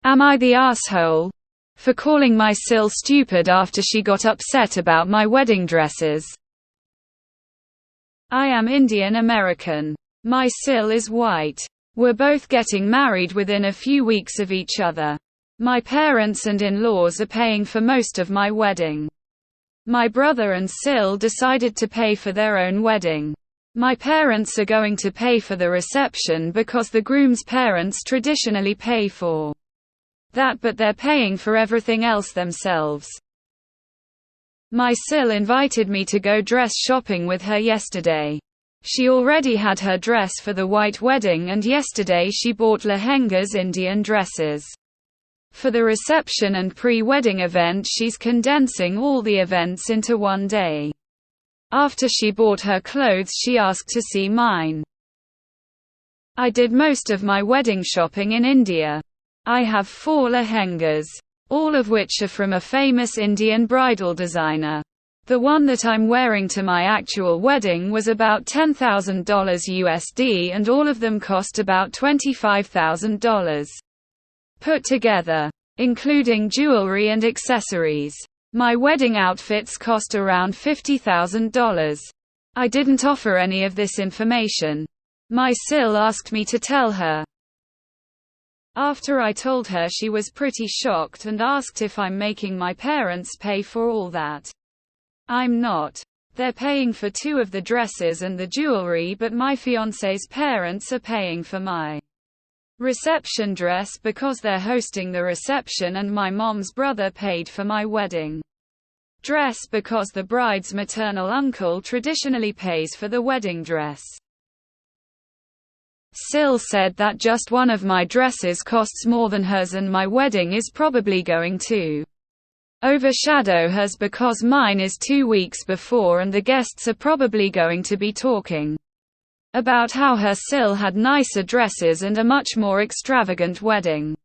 Am I the asshole for calling my Sil stupid after she got upset about my wedding dresses? I am Indian American. My Sil is white. We're both getting married within a few weeks of each other. My parents and in-laws are paying for most of my wedding. My brother and Sil decided to pay for their own wedding. My parents are going to pay for the reception because the groom's parents traditionally pay for that, but they're paying for everything else themselves. My Sil invited me to go dress shopping with her yesterday. She already had her dress for the white wedding, and yesterday she bought lehengas, Indian dresses. For the reception and pre-wedding event, she's condensing all the events into one day. After she bought her clothes, she asked to see mine. I did most of my wedding shopping in India. I have 4 lehengas, all of which are from a famous Indian bridal designer. The one that I'm wearing to my actual wedding was about $10,000 USD, and all of them cost about $25,000. Put together, including jewelry and accessories. My wedding outfits cost around $50,000. I didn't offer any of this information. My Sil asked me to tell her. After I told her, she was pretty shocked and asked if I'm making my parents pay for all that. I'm not. They're paying for 2 of the dresses and the jewelry, but my fiancé's parents are paying for my reception dress because they're hosting the reception, and my mom's brother paid for my wedding dress because the bride's maternal uncle traditionally pays for the wedding dress. Sil said that just one of my dresses costs more than hers, and my wedding is probably going to overshadow hers because mine is 2 weeks before, and the guests are probably going to be talking about how her Sil had nicer dresses and a much more extravagant wedding.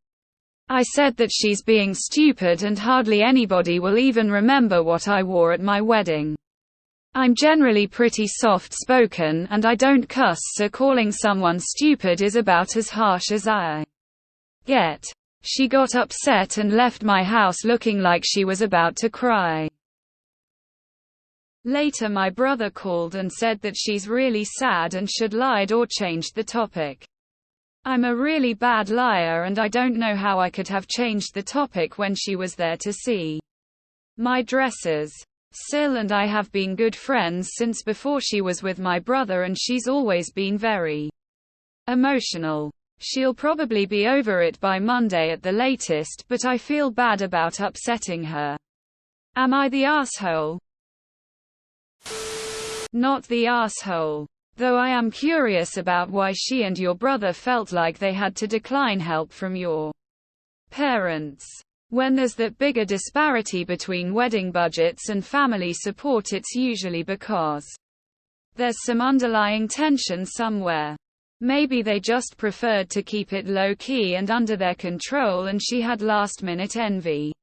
I said that she's being stupid and hardly anybody will even remember what I wore at my wedding. I'm generally pretty soft-spoken and I don't cuss, so calling someone stupid is about as harsh as I get. She got upset and left my house looking like she was about to cry. Later my brother called and said that she's really sad and should lied or changed the topic. I'm a really bad liar and I don't know how I could have changed the topic when she was there to see my dresses. Sil and I have been good friends since before she was with my brother, and she's always been very emotional. She'll probably be over it by Monday at the latest, but I feel bad about upsetting her. Am I the asshole? Not the asshole. Though I am curious about why she and your brother felt like they had to decline help from your parents. When there's that bigger disparity between wedding budgets and family support, it's usually because there's some underlying tension somewhere. Maybe they just preferred to keep it low-key and under their control, and she had last-minute envy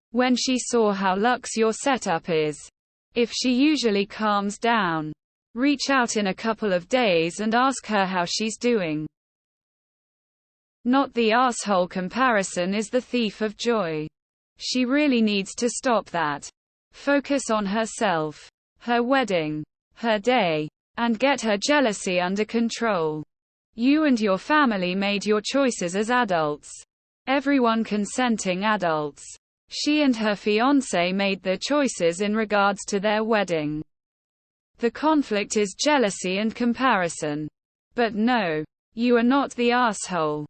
when she saw how luxe your setup is. If she usually calms down, reach out in a couple of days and ask her how she's doing. Not the asshole comparison is the thief of joy. She really needs to stop that. Focus on herself, her wedding, her day, and get her jealousy under control. You and your family made your choices as adults. Everyone consenting adults. She and her fiancé made their choices in regards to their wedding. The conflict is jealousy and comparison. But no, you are not the asshole.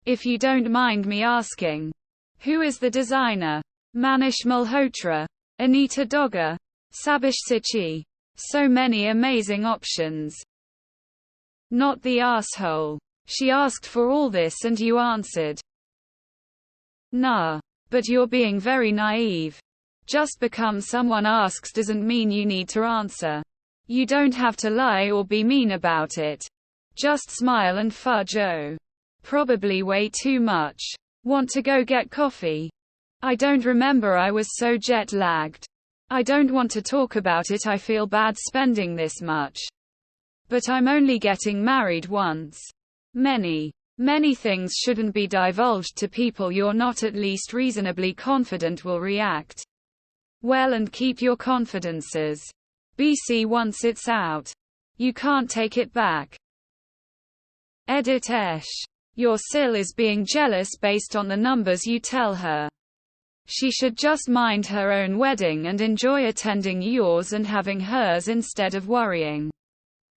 If you don't mind me asking, who is the designer? Manish Malhotra, Anita Dogger, Sabish Sichi. So many amazing options. Not the asshole. She asked for all this and you answered. Nah. But you're being very naive. Just because someone asks doesn't mean you need to answer. You don't have to lie or be mean about it. Just smile and fudge. Oh. Probably way too much. Want to go get coffee? I don't remember, I was so jet-lagged. I don't want to talk about it, I feel bad spending this much. But I'm only getting married once. Many. Many things shouldn't be divulged to people you're not at least reasonably confident will react well, and keep your confidences. BC once it's out. You can't take it back. Edit Esh. Your sil is being jealous based on the numbers you tell her. She should just mind her own wedding and enjoy attending yours and having hers instead of worrying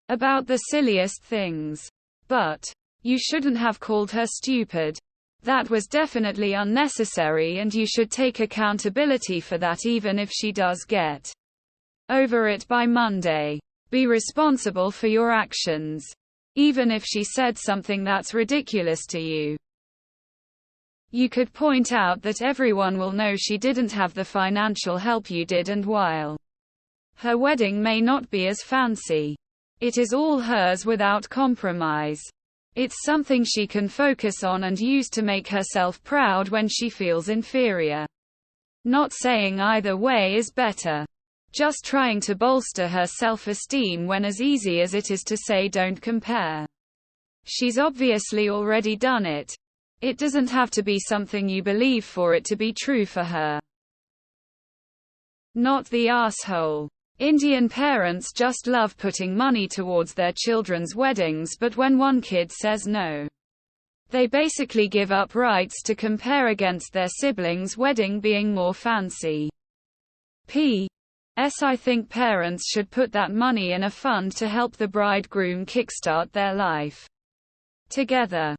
about the silliest things. But you shouldn't have called her stupid. That was definitely unnecessary, and you should take accountability for that even if she does get over it by Monday. Be responsible for your actions, even if she said something that's ridiculous to you. You could point out that everyone will know she didn't have the financial help you did, and while her wedding may not be as fancy, it is all hers without compromise. It's something she can focus on and use to make herself proud when she feels inferior. Not saying either way is better. Just trying to bolster her self-esteem when as easy as it is to say don't compare. She's obviously already done it. It doesn't have to be something you believe for it to be true for her. Not the asshole. Indian parents just love putting money towards their children's weddings, but when one kid says no, they basically give up rights to compare against their siblings' wedding being more fancy. P.S. I think parents should put that money in a fund to help the bridegroom kickstart their life together.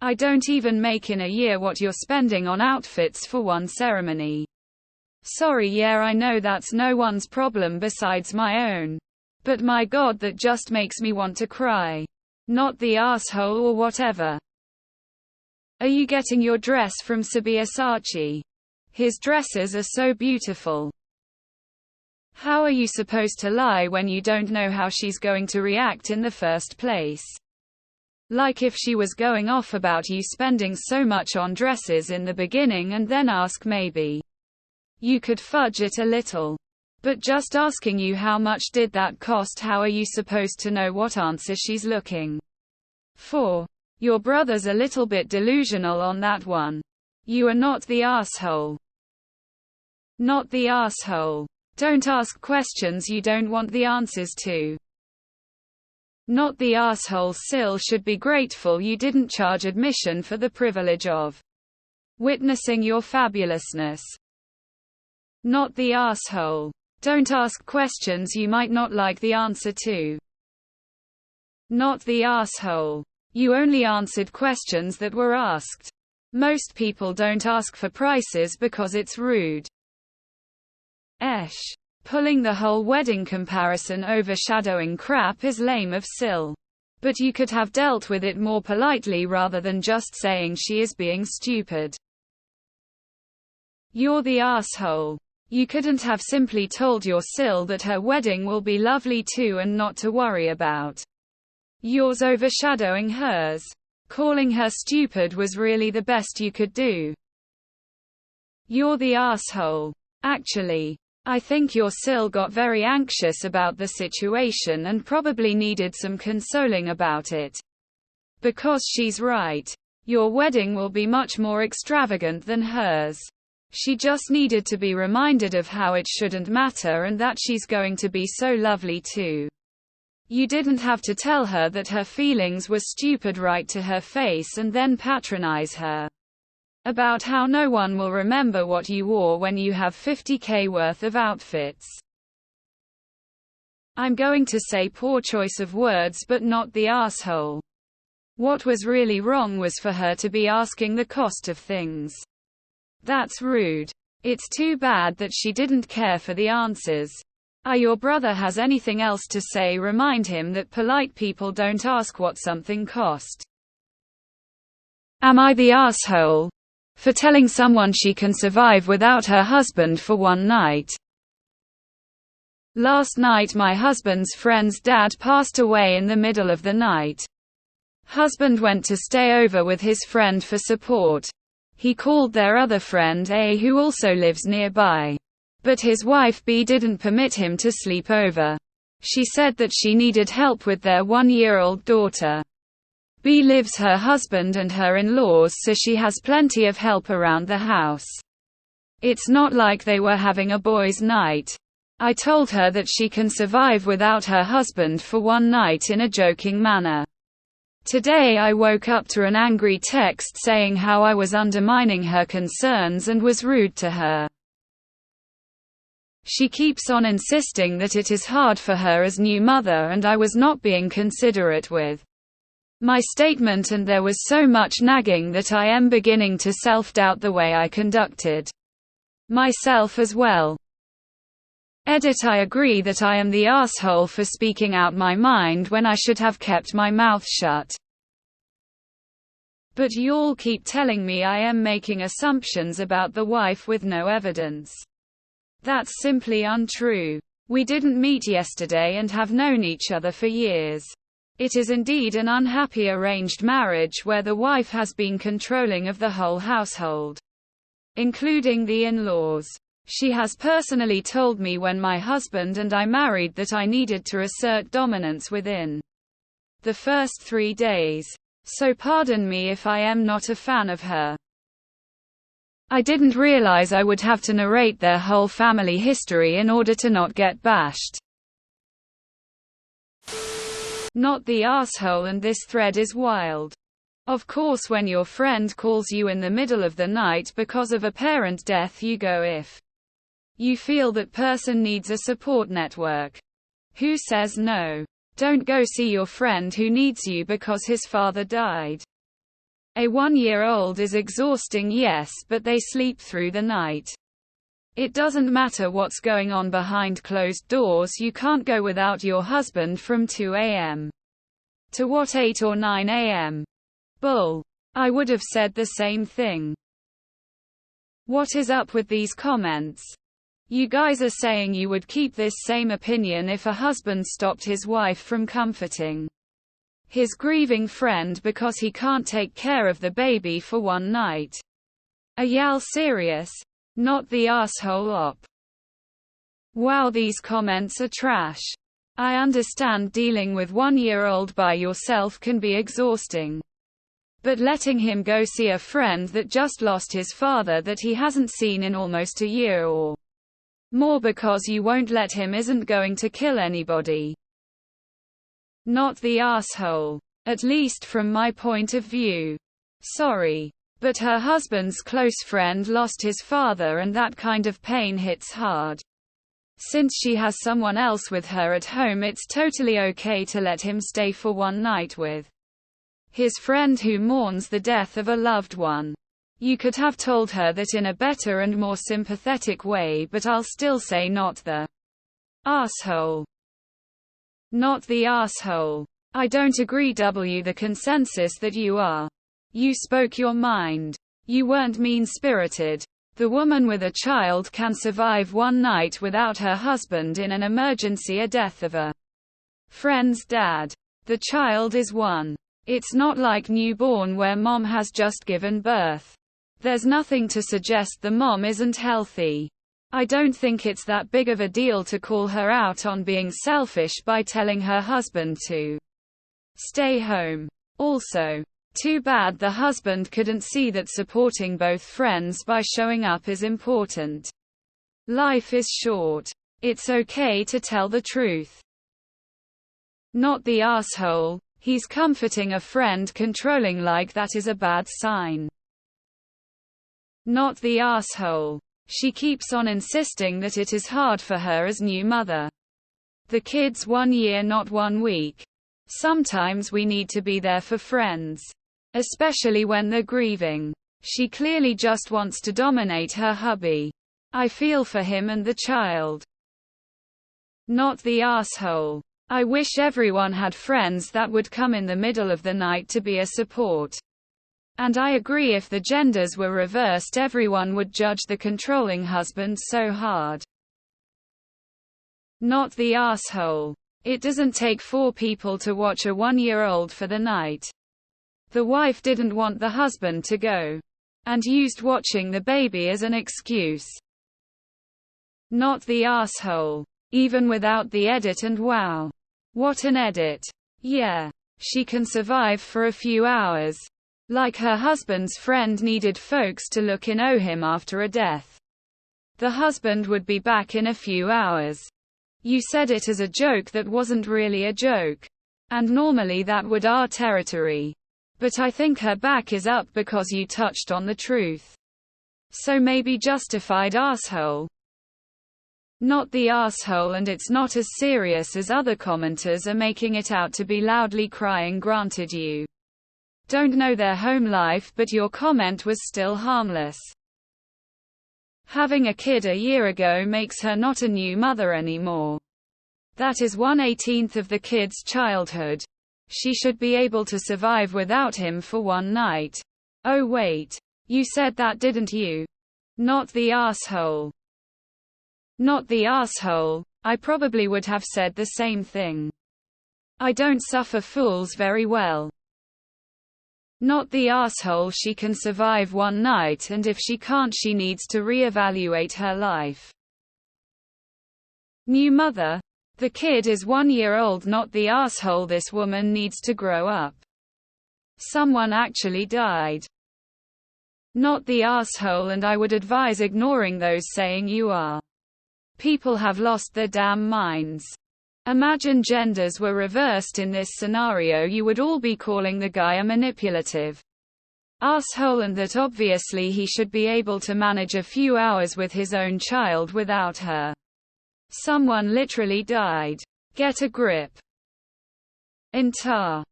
I don't even make in a year what you're spending on outfits for one ceremony. Sorry, yeah, I know that's no one's problem besides my own. But my God, that just makes me want to cry. Not the asshole or whatever. Are you getting your dress from Sabyasachi? His dresses are so beautiful. How are you supposed to lie when you don't know how she's going to react in the first place? Like if she was going off about you spending so much on dresses in the beginning and then ask, maybe you could fudge it a little. But just asking you how much did that cost, how are you supposed to know what answer she's looking for? Your brother's a little bit delusional on that one. You are not the asshole. Not the asshole. Don't ask questions you don't want the answers to. Not the asshole. Sil should be grateful you didn't charge admission for the privilege of witnessing your fabulousness. Not the asshole. Don't ask questions you might not like the answer to. Not the asshole. You only answered questions that were asked. Most people don't ask for prices because it's rude. Pulling the whole wedding comparison overshadowing crap is lame of Sil. But you could have dealt with it more politely rather than just saying she is being stupid. You're the asshole. You couldn't have simply told your Sil that her wedding will be lovely too and not to worry about yours overshadowing hers. Calling her stupid was really the best you could do. You're the asshole. Actually, I think your Sil got very anxious about the situation and probably needed some consoling about it. Because she's right. Your wedding will be much more extravagant than hers. She just needed to be reminded of how it shouldn't matter and that she's going to be so lovely too. You didn't have to tell her that her feelings were stupid right to her face and then patronize her about how no one will remember what you wore when you have $50,000 worth of outfits. I'm going to say poor choice of words, but not the asshole. What was really wrong was for her to be asking the cost of things. That's rude. It's too bad that she didn't care for the answers. Your brother has anything else to say, remind him that polite people don't ask what something cost. Am I the asshole for telling someone she can survive without her husband for one night? Last night my husband's friend's dad passed away in the middle of the night. Husband went to stay over with his friend for support. He called their other friend A, who also lives nearby. But his wife B didn't permit him to sleep over. She said that she needed help with their 1-year-old daughter. B lives her husband and her in-laws, so she has plenty of help around the house. It's not like they were having a boys' night. I told her that she can survive without her husband for one night in a joking manner. Today I woke up to an angry text saying how I was undermining her concerns and was rude to her. She keeps on insisting that it is hard for her as new mother and I was not being considerate with my statement, and there was so much nagging that I am beginning to self-doubt the way I conducted myself as well. Edit. I agree that I am the asshole for speaking out my mind when I should have kept my mouth shut. But y'all keep telling me I am making assumptions about the wife with no evidence. That's simply untrue. We didn't meet yesterday and have known each other for years. It is indeed an unhappy arranged marriage where the wife has been controlling of the whole household, including the in-laws. She has personally told me when my husband and I married that I needed to assert dominance within the first 3 days. So pardon me if I am not a fan of her. I didn't realize I would have to narrate their whole family history in order to not get bashed. Not the asshole, and this thread is wild. Of course, when your friend calls you in the middle of the night because of a parent death, you go if you feel that person needs a support network. Who says no? Don't go see your friend who needs you because his father died. A 1-year-old is exhausting, yes, but they sleep through the night. It doesn't matter what's going on behind closed doors. You can't go without your husband from 2 a.m. to what, 8 or 9 a.m. Bull. I would have said the same thing. What is up with these comments? You guys are saying you would keep this same opinion if a husband stopped his wife from comforting his grieving friend because he can't take care of the baby for one night. Are y'all serious? Not the asshole op. Wow, these comments are trash. I understand dealing with 1-year-old by yourself can be exhausting. But letting him go see a friend that just lost his father that he hasn't seen in almost a year or more because you won't let him isn't going to kill anybody. Not the asshole. At least from my point of view. Sorry. But her husband's close friend lost his father and that kind of pain hits hard. Since she has someone else with her at home, it's totally okay to let him stay for one night with his friend who mourns the death of a loved one. You could have told her that in a better and more sympathetic way, but I'll still say not the asshole. Not the asshole. I don't agree. The consensus that you are. You spoke your mind. You weren't mean-spirited. The woman with a child can survive one night without her husband in an emergency, a death of a friend's dad. The child is one. It's not like newborn where mom has just given birth. There's nothing to suggest the mom isn't healthy. I don't think it's that big of a deal to call her out on being selfish by telling her husband to stay home. Also, too bad the husband couldn't see that supporting both friends by showing up is important. Life is short. It's okay to tell the truth. Not the asshole. He's comforting a friend. Controlling like that is a bad sign. Not the asshole. She keeps on insisting that it is hard for her as new mother. The kid's 1 year, not 1 week. Sometimes we need to be there for friends. Especially when they're grieving. She clearly just wants to dominate her hubby. I feel for him and the child. Not the asshole. I wish everyone had friends that would come in the middle of the night to be a support. And I agree, if the genders were reversed, everyone would judge the controlling husband so hard. Not the asshole. It doesn't take 4 people to watch a 1-year-old for the night. The wife didn't want the husband to go, and used watching the baby as an excuse. Not the asshole. Even without the edit, and wow. What an edit. Yeah. she can survive for a few hours. Like her husband's friend needed folks to look in on him after a death. The husband would be back in a few hours. You said it as a joke that wasn't really a joke. And normally that would our territory. But I think her back is up because you touched on the truth. So maybe justified asshole. Not the asshole, and it's not as serious as other commenters are making it out to be. Loudly crying. Granted, you don't know their home life, but your comment was still harmless. Having a kid a year ago makes her not a new mother anymore. That is 1/18 of the kid's childhood. She should be able to survive without him for one night. Oh wait. You said that, didn't you? Not the asshole. Not the asshole. I probably would have said the same thing. I don't suffer fools very well. Not the asshole. She can survive one night, and if she can't, she needs to reevaluate her life. New mother. The kid is 1 year old. Not the asshole. This woman needs to grow up. Someone actually died. Not the asshole, and I would advise ignoring those saying you are. People have lost their damn minds. Imagine genders were reversed in this scenario. You would all be calling the guy a manipulative asshole, and that obviously he should be able to manage a few hours with his own child without her. Someone literally died. Get a grip. Intar.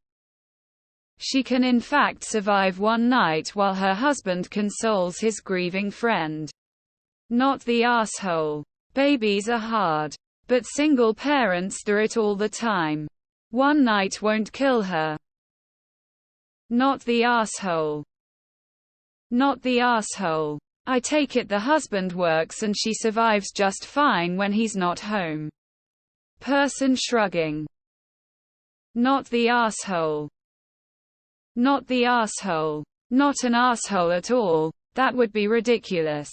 She can in fact survive one night while her husband consoles his grieving friend. Not the asshole. Babies are hard. But single parents do it all the time. One night won't kill her. Not the asshole. Not the asshole. I take it the husband works and she survives just fine when he's not home. Person shrugging. Not the asshole. Not the asshole. Not an asshole at all. That would be ridiculous.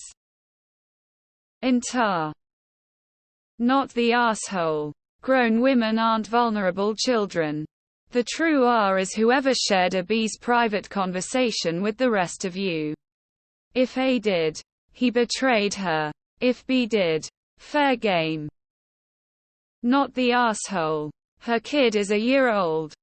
Intar. Not the asshole. Grown women aren't vulnerable children. The true R is whoever shared a B's private conversation with the rest of you. If A did, he betrayed her. If B did, fair game. Not the asshole. Her kid is a year old.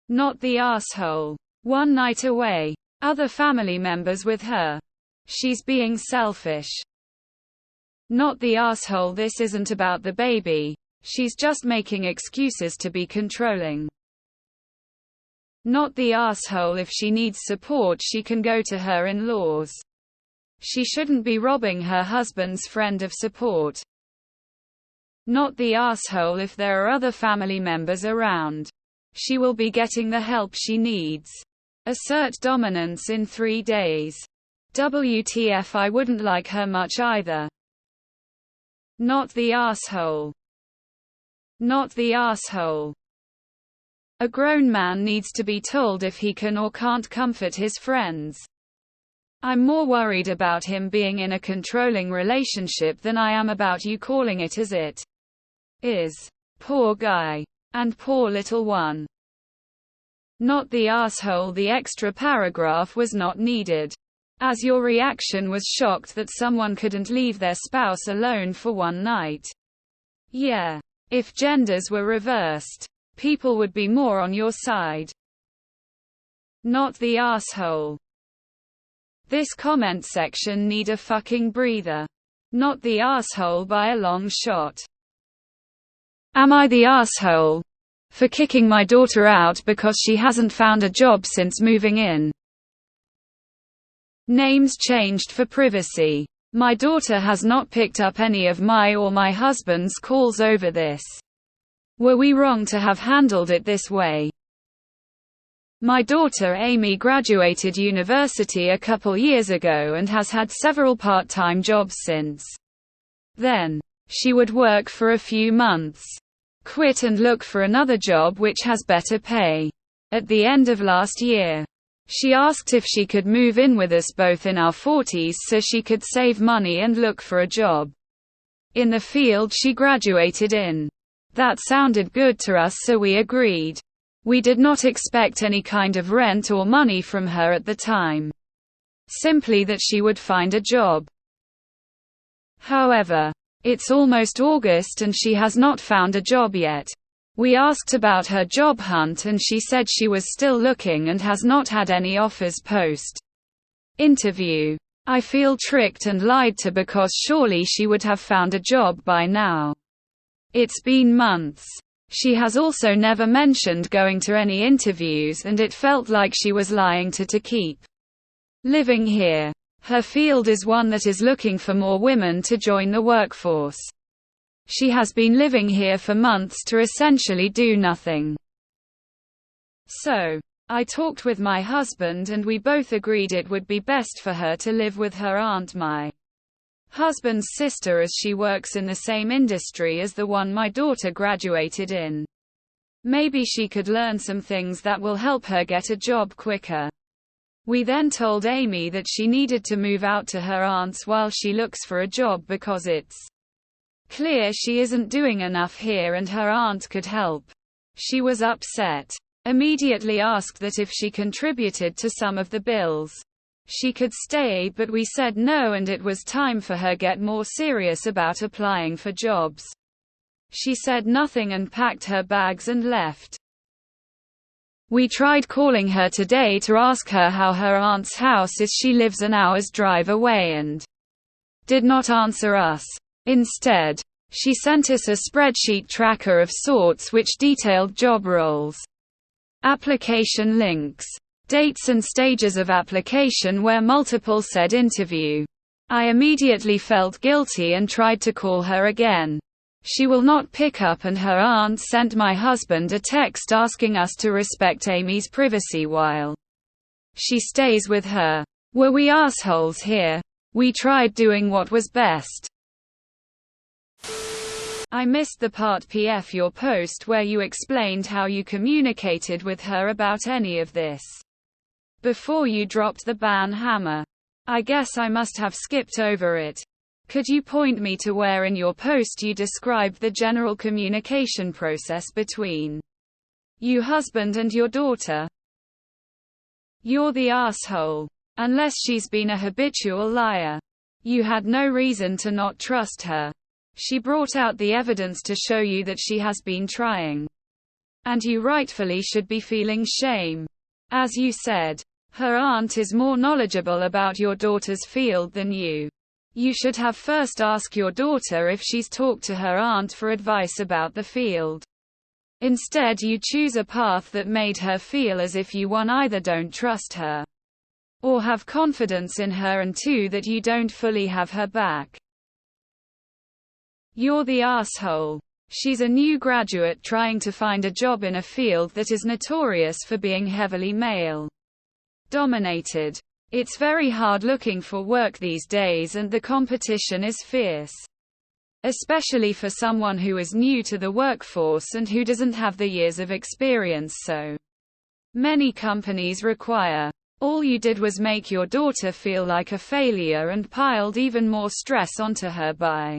Not the asshole. One night away. Other family members with her. She's being selfish. Not the asshole. This isn't about the baby. She's just making excuses to be controlling. Not the asshole. If she needs support, she can go to her in-laws. She shouldn't be robbing her husband's friend of support. Not the asshole. If there are other family members around, she will be getting the help she needs. Assert dominance in 3 days. WTF, I wouldn't like her much either. Not the asshole. Not the asshole. A grown man needs to be told if he can or can't comfort his friends. I'm more worried about him being in a controlling relationship than I am about you calling it as it is. Poor guy. And poor little one. Not the asshole. The extra paragraph was not needed, as your reaction was shocked that someone couldn't leave their spouse alone for one night. Yeah. If genders were reversed, people would be more on your side. Not the asshole. This comment section need a fucking breather. Not the asshole by a long shot. Am I the asshole for kicking my daughter out because she hasn't found a job since moving in? Names changed for privacy. My daughter has not picked up any of my or my husband's calls over this. Were we wrong to have handled it this way? My daughter Amy graduated university a couple years ago and has had several part-time jobs since then. She would work for a few months, quit and look for another job which has better pay. At the end of last year, she asked if she could move in with us both in our 40s so she could save money and look for a job in the field she graduated in. That sounded good to us, so we agreed. We did not expect any kind of rent or money from her at the time. Simply that she would find a job. However, it's almost August and she has not found a job yet. We asked about her job hunt and she said she was still looking and has not had any offers post-interview. I feel tricked and lied to because surely she would have found a job by now. It's been months. She has also never mentioned going to any interviews and it felt like she was lying to keep living here. Her field is one that is looking for more women to join the workforce. She has been living here for months to essentially do nothing. So, I talked with my husband and we both agreed it would be best for her to live with her aunt, my husband's sister, as she works in the same industry as the one my daughter graduated in. Maybe she could learn some things that will help her get a job quicker. We then told Amy that she needed to move out to her aunt's while she looks for a job because it's clear she isn't doing enough here and her aunt could help. She was upset. Immediately asked that if she contributed to some of the bills, she could stay, but we said no and it was time for her get more serious about applying for jobs. She said nothing and packed her bags and left. We tried calling her today to ask her how her aunt's house is. She lives an hour's drive away and did not answer us. Instead, she sent us a spreadsheet tracker of sorts which detailed job roles, application links, dates and stages of application where multiple said interview. I immediately felt guilty and tried to call her again. She will not pick up and her aunt sent my husband a text asking us to respect Amy's privacy while she stays with her. Were we assholes here? We tried doing what was best. I missed the part PF your post where you explained how you communicated with her about any of this before you dropped the ban hammer. I guess I must have skipped over it. Could you point me to where in your post you described the general communication process between you husband and your daughter? You're the asshole. Unless she's been a habitual liar. You had no reason to not trust her. She brought out the evidence to show you that she has been trying. And you rightfully should be feeling shame. As you said, her aunt is more knowledgeable about your daughter's field than you. You should have first asked your daughter if she's talked to her aunt for advice about the field. Instead you choose a path that made her feel as if you, one, either don't trust her or have confidence in her, and two, that you don't fully have her back. You're the asshole. She's a new graduate trying to find a job in a field that is notorious for being heavily male-dominated. It's very hard looking for work these days and the competition is fierce. Especially for someone who is new to the workforce and who doesn't have the years of experience so many companies require. All you did was make your daughter feel like a failure and piled even more stress onto her by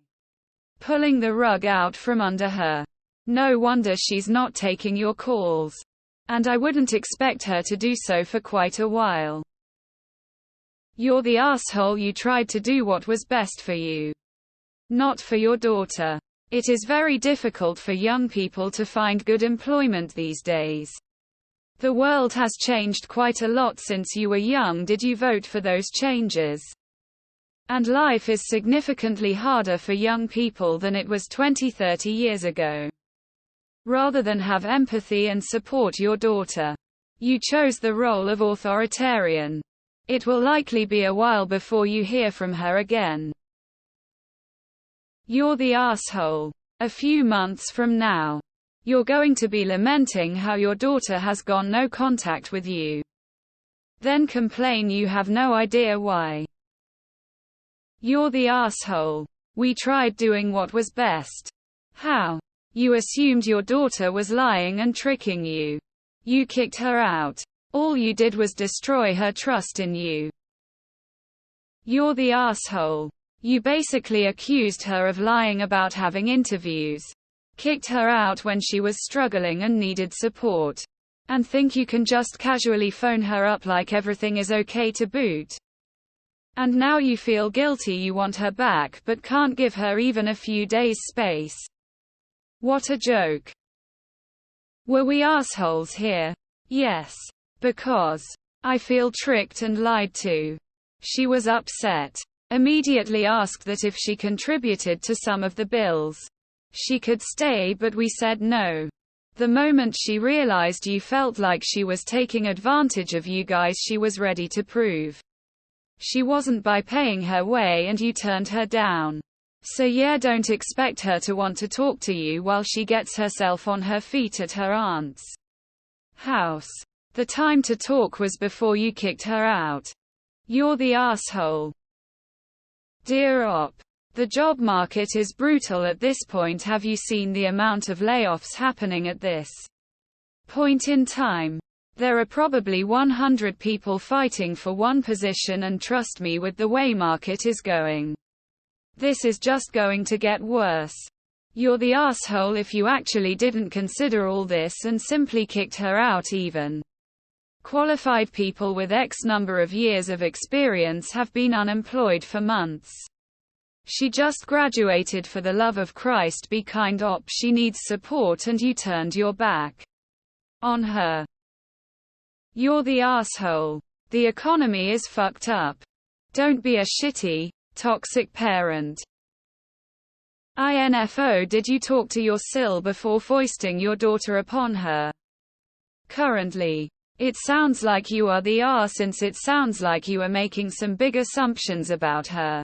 pulling the rug out from under her. No wonder she's not taking your calls. And I wouldn't expect her to do so for quite a while. You're the asshole. You tried to do what was best for you. Not for your daughter. It is very difficult for young people to find good employment these days. The world has changed quite a lot since you were young. Did you vote for those changes? And life is significantly harder for young people than it was 20-30 years ago. Rather than have empathy and support your daughter, you chose the role of authoritarian. It will likely be a while before you hear from her again. You're the asshole. A few months from now, you're going to be lamenting how your daughter has gone no contact with you. Then complain you have no idea why. You're the asshole. We tried doing what was best. How? You assumed your daughter was lying and tricking you. You kicked her out. All you did was destroy her trust in you. You're the asshole. You basically accused her of lying about having interviews. Kicked her out when she was struggling and needed support. And think you can just casually phone her up like everything is okay to boot. And now you feel guilty you want her back but can't give her even a few days space. What a joke. Were we assholes here? Yes. Because I feel tricked and lied to. She was upset. Immediately asked that if she contributed to some of the bills, she could stay, but we said no. The moment she realized you felt like she was taking advantage of you guys, she was ready to prove she wasn't by paying her way, and you turned her down. So yeah, don't expect her to want to talk to you while she gets herself on her feet at her aunt's house. The time to talk was before you kicked her out. You're the asshole. Dear Op. The job market is brutal at this point. Have you seen the amount of layoffs happening at this point in time? There are probably 100 people fighting for one position, and trust me, with the way market is going, this is just going to get worse. You're the asshole if you actually didn't consider all this and simply kicked her out. Even qualified people with X number of years of experience have been unemployed for months. She just graduated. For the love of Christ, be kind, Op. She needs support and you turned your back on her. You're the asshole. The economy is fucked up. Don't be a shitty, toxic parent. INFO. Did you talk to your SIL before foisting your daughter upon her? Currently, it sounds like you are the R, since it sounds like you are making some big assumptions about her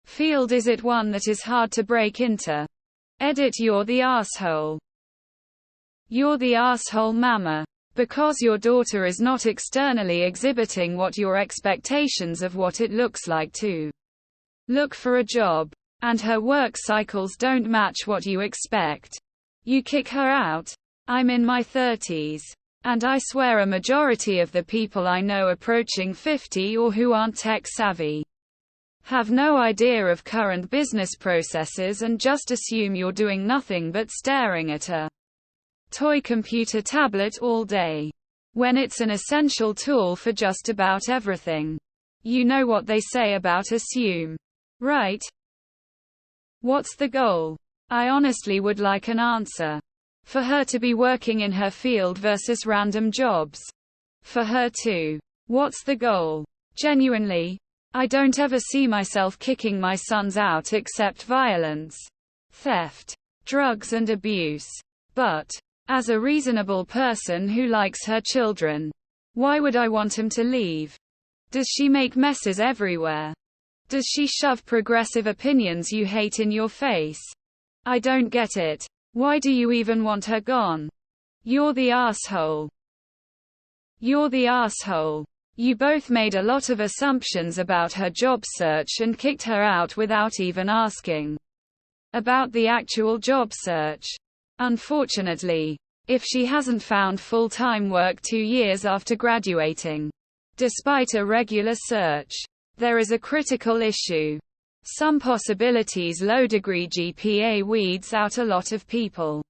field. Is it one that is hard to break into? Edit. You're the asshole. You're the asshole, mama. Because your daughter is not externally exhibiting what your expectations of what it looks like to look for a job, and her work cycles don't match what you expect. You kick her out? I'm in my 30s. And I swear a majority of the people I know approaching 50 or who aren't tech savvy have no idea of current business processes and just assume you're doing nothing but staring at a toy computer tablet all day, when it's an essential tool for just about everything. You know what they say about assume, right? What's the goal? I honestly would like an answer. For her to be working in her field versus random jobs. For her to. What's the goal? Genuinely. I don't ever see myself kicking my sons out except violence, theft, drugs and abuse. But as a reasonable person who likes her children, why would I want him to leave? Does she make messes everywhere? Does she shove progressive opinions you hate in your face? I don't get it. Why do you even want her gone? You're the asshole. You're the asshole. You both made a lot of assumptions about her job search and kicked her out without even asking about the actual job search. Unfortunately, if she hasn't found full-time work 2 years after graduating, despite a regular search, there is a critical issue. Some possibilities. Low-degree GPA weeds out a lot of people.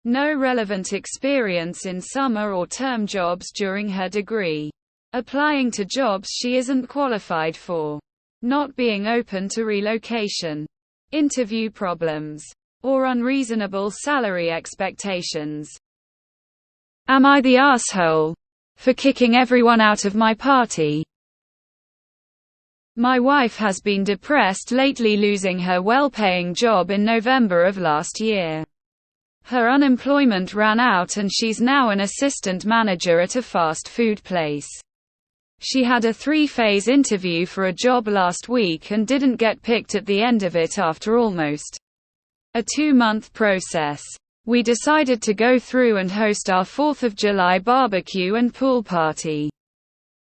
No relevant experience in summer or term jobs during her degree. Applying to jobs she isn't qualified for. Not being open to relocation. Interview problems. Or unreasonable salary expectations. Am I the asshole for kicking everyone out of my party? My wife has been depressed lately, losing her well-paying job in November of last year. Her unemployment ran out and she's now an assistant manager at a fast food place. She had a 3-phase interview for a job last week and didn't get picked at the end of it after almost a 2-month process. We decided to go through and host our 4th of July barbecue and pool party.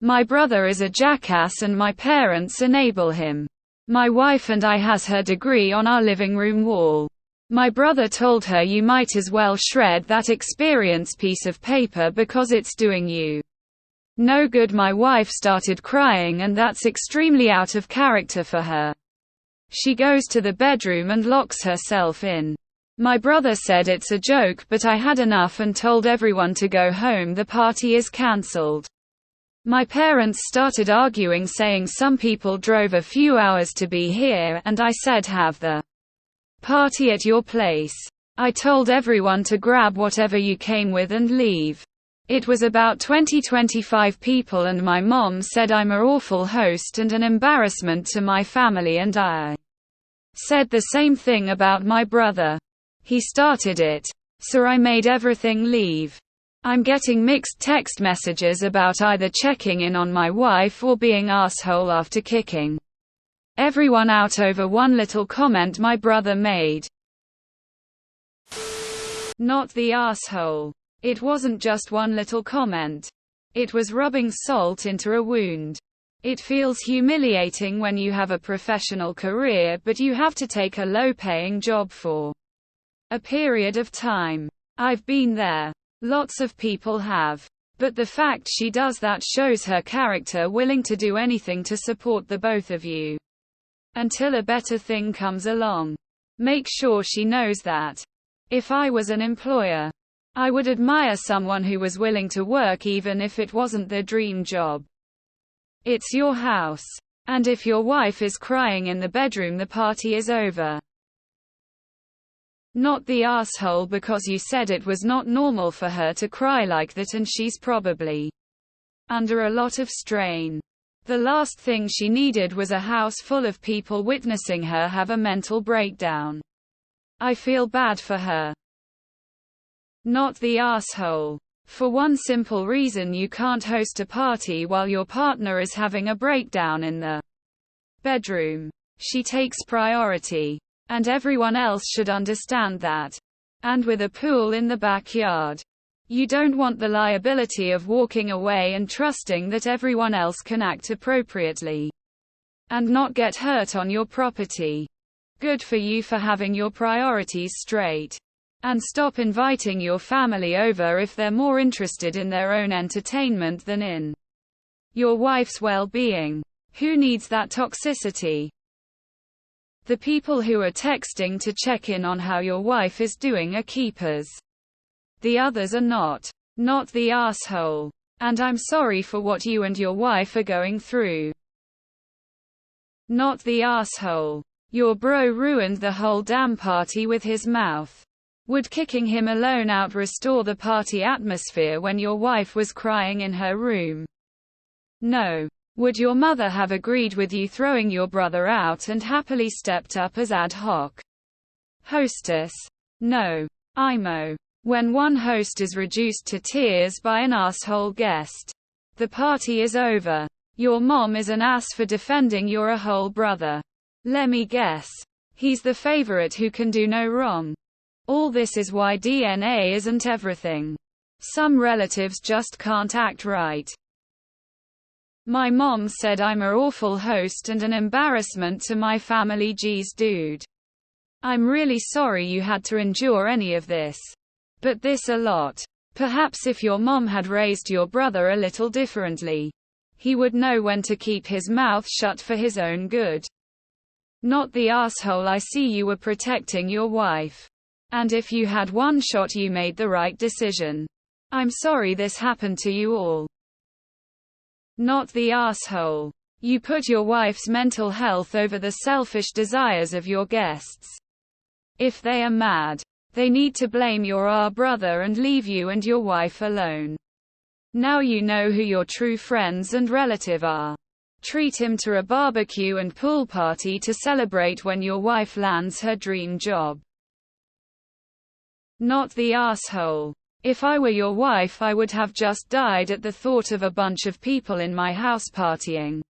My brother is a jackass and my parents enable him. My wife and I has her degree on our living room wall. My brother told her, you might as well shred that experience piece of paper because it's doing you no good. My wife started crying, and that's extremely out of character for her. She goes to the bedroom and locks herself in. My brother said it's a joke, but I had enough and told everyone to go home. The party is cancelled. My parents started arguing, saying some people drove a few hours to be here, and I said have the party at your place. I told everyone to grab whatever you came with and leave. It was about 20-25 people, and my mom said I'm an awful host and an embarrassment to my family, and I said the same thing about my brother. He started it. So I made everything leave. I'm getting mixed text messages about either checking in on my wife or being asshole after kicking everyone out over one little comment my brother made. Not the asshole. It wasn't just one little comment. It was rubbing salt into a wound. It feels humiliating when you have a professional career but you have to take a low-paying job for a period of time. I've been there. Lots of people have. But the fact she does that shows her character, willing to do anything to support the both of you until a better thing comes along. Make sure she knows that. If I was an employer, I would admire someone who was willing to work even if it wasn't their dream job. It's your house. And if your wife is crying in the bedroom, the party is over. Not the asshole, because you said it was not normal for her to cry like that and she's probably under a lot of strain. The last thing she needed was a house full of people witnessing her have a mental breakdown. I feel bad for her. Not the asshole. For one simple reason, you can't host a party while your partner is having a breakdown in the bedroom. She takes priority. And everyone else should understand that. And with a pool in the backyard, you don't want the liability of walking away and trusting that everyone else can act appropriately and not get hurt on your property. Good for you for having your priorities straight. And stop inviting your family over if they're more interested in their own entertainment than in your wife's well-being. Who needs that toxicity? The people who are texting to check in on how your wife is doing are keepers. The others are not. Not the asshole. And I'm sorry for what you and your wife are going through. Not the asshole. Your bro ruined the whole damn party with his mouth. Would kicking him alone out restore the party atmosphere when your wife was crying in her room? No. Would your mother have agreed with you throwing your brother out and happily stepped up as ad hoc hostess? No. IMO. When one host is reduced to tears by an asshole guest, the party is over. Your mom is an ass for defending your a whole brother. Lemme guess. He's the favorite who can do no wrong. All this is why DNA isn't everything. Some relatives just can't act right. My mom said I'm an awful host and an embarrassment to my family. Geez, dude. I'm really sorry you had to endure any of this. But this a lot. Perhaps if your mom had raised your brother a little differently, he would know when to keep his mouth shut for his own good. Not the asshole. I see you were protecting your wife. And if you had one shot, you made the right decision. I'm sorry this happened to you all. Not the asshole. You put your wife's mental health over the selfish desires of your guests. If they are mad, they need to blame your brother and leave you and your wife alone. Now you know who your true friends and relative are. Treat him to a barbecue and pool party to celebrate when your wife lands her dream job. Not the asshole. If I were your wife, I would have just died at the thought of a bunch of people in my house partying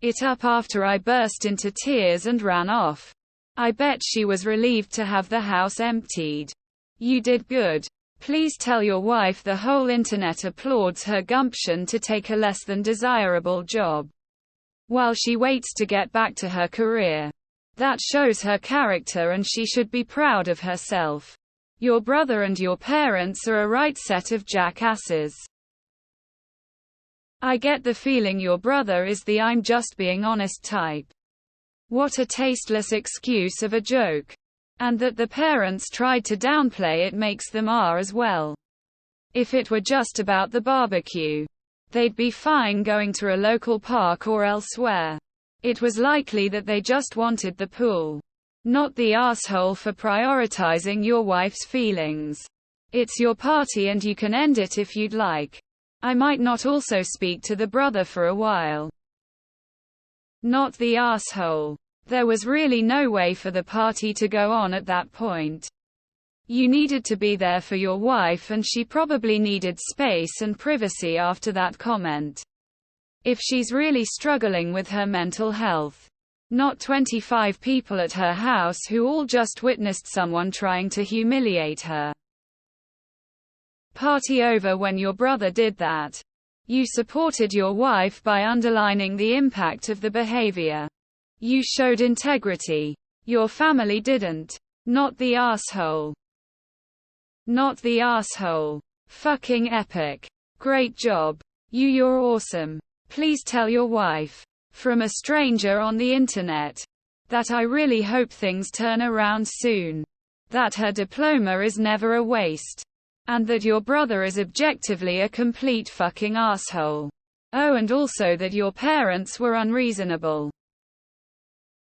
it up after I burst into tears and ran off. I bet she was relieved to have the house emptied. You did good. Please tell your wife the whole internet applauds her gumption to take a less than desirable job while she waits to get back to her career. That shows her character and she should be proud of herself. Your brother and your parents are a right set of jackasses. I get the feeling your brother is the I'm just being honest type. What a tasteless excuse of a joke. And that the parents tried to downplay it makes them as well. If it were just about the barbecue, they'd be fine going to a local park or elsewhere. It was likely that they just wanted the pool. Not the asshole for prioritizing your wife's feelings. It's your party and you can end it if you'd like. I might not also speak to the brother for a while. Not the asshole. There was really no way for the party to go on at that point. You needed to be there for your wife and she probably needed space and privacy after that comment. If she's really struggling with her mental health. Not 25 people at her house who all just witnessed someone trying to humiliate her. Party over when your brother did that. You supported your wife by underlining the impact of the behavior. You showed integrity. Your family didn't. Not the asshole. Not the asshole. Fucking epic. Great job. You're awesome. Please tell your wife. From a stranger on the internet. That I really hope things turn around soon. That her diploma is never a waste. And that your brother is objectively a complete fucking asshole. Oh, and also that your parents were unreasonable.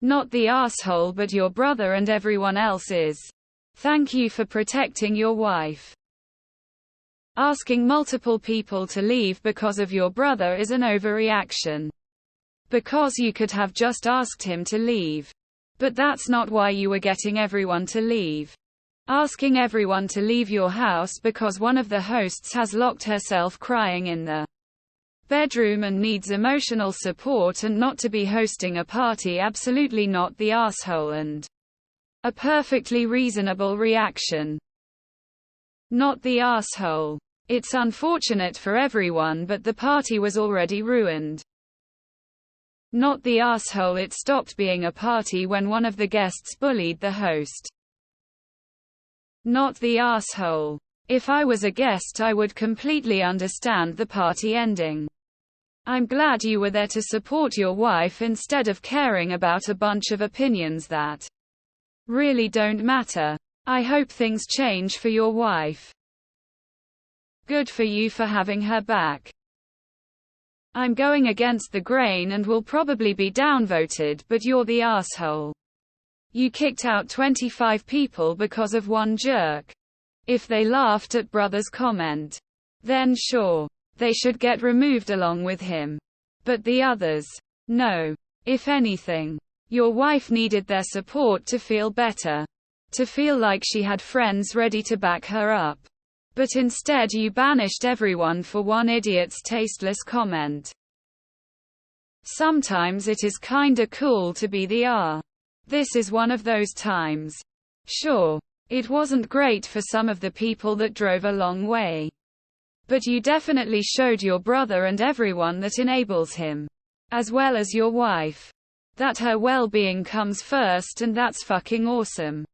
Not the asshole, but your brother and everyone else is. Thank you for protecting your wife. Asking multiple people to leave because of your brother is an overreaction. Because you could have just asked him to leave. But that's not why you were getting everyone to leave. Asking everyone to leave your house because one of the hosts has locked herself crying in the bedroom and needs emotional support and not to be hosting a party, absolutely not the asshole, and a perfectly reasonable reaction. Not the asshole. It's unfortunate for everyone, but the party was already ruined. Not the asshole. It stopped being a party when one of the guests bullied the host. Not the asshole. If I was a guest, I would completely understand the party ending. I'm glad you were there to support your wife instead of caring about a bunch of opinions that really don't matter. I hope things change for your wife. Good for you for having her back. I'm going against the grain and will probably be downvoted, but you're the asshole. You kicked out 25 people because of one jerk. If they laughed at brother's comment, then sure, they should get removed along with him. But the others, no. If anything, your wife needed their support to feel better. To feel like she had friends ready to back her up. But instead you banished everyone for one idiot's tasteless comment. Sometimes it is kinda cool to be the This is one of those times. Sure, it wasn't great for some of the people that drove a long way. But you definitely showed your brother and everyone that enables him, as well as your wife, that her well-being comes first, and that's fucking awesome.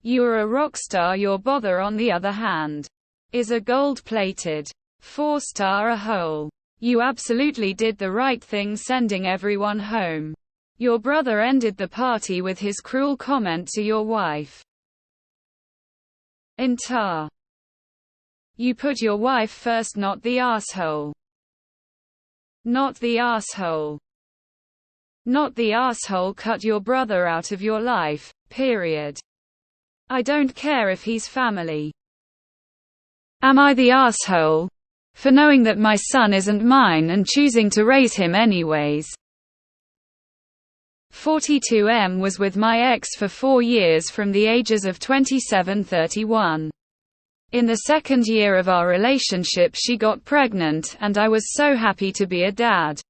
You're a rock star. Your brother, on the other hand, is a gold-plated 4-star a hole. You absolutely did the right thing sending everyone home. Your brother ended the party with his cruel comment to your wife. You put your wife first, not the asshole. Not the asshole. Not the asshole. Cut your brother out of your life, period. I don't care if he's family. Am I the asshole for knowing that my son isn't mine and choosing to raise him anyways? 42M was with my ex for 4 years from the ages of 27-31. In the second year of our relationship she got pregnant, and I was so happy to be a dad.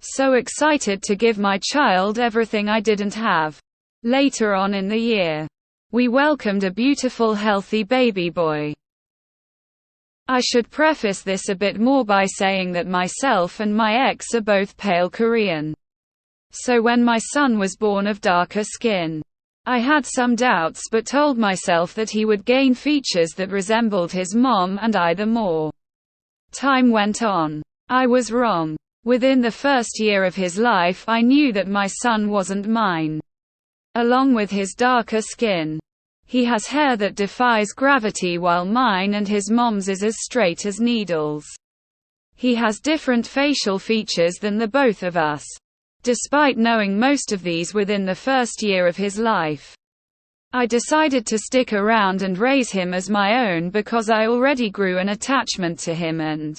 So excited to give my child everything I didn't have. Later on in the year, we welcomed a beautiful, healthy baby boy. I should preface this a bit more by saying that myself and my ex are both pale Korean. So when my son was born of darker skin, I had some doubts but told myself that he would gain features that resembled his mom, and either more. Time went on. I was wrong. Within the first year of his life I knew that my son wasn't mine. along with his darker skin. He has hair that defies gravity while mine and his mom's is as straight as needles. He has different facial features than the both of us. Despite knowing most of these within the first year of his life, I decided to stick around and raise him as my own because I already grew an attachment to him and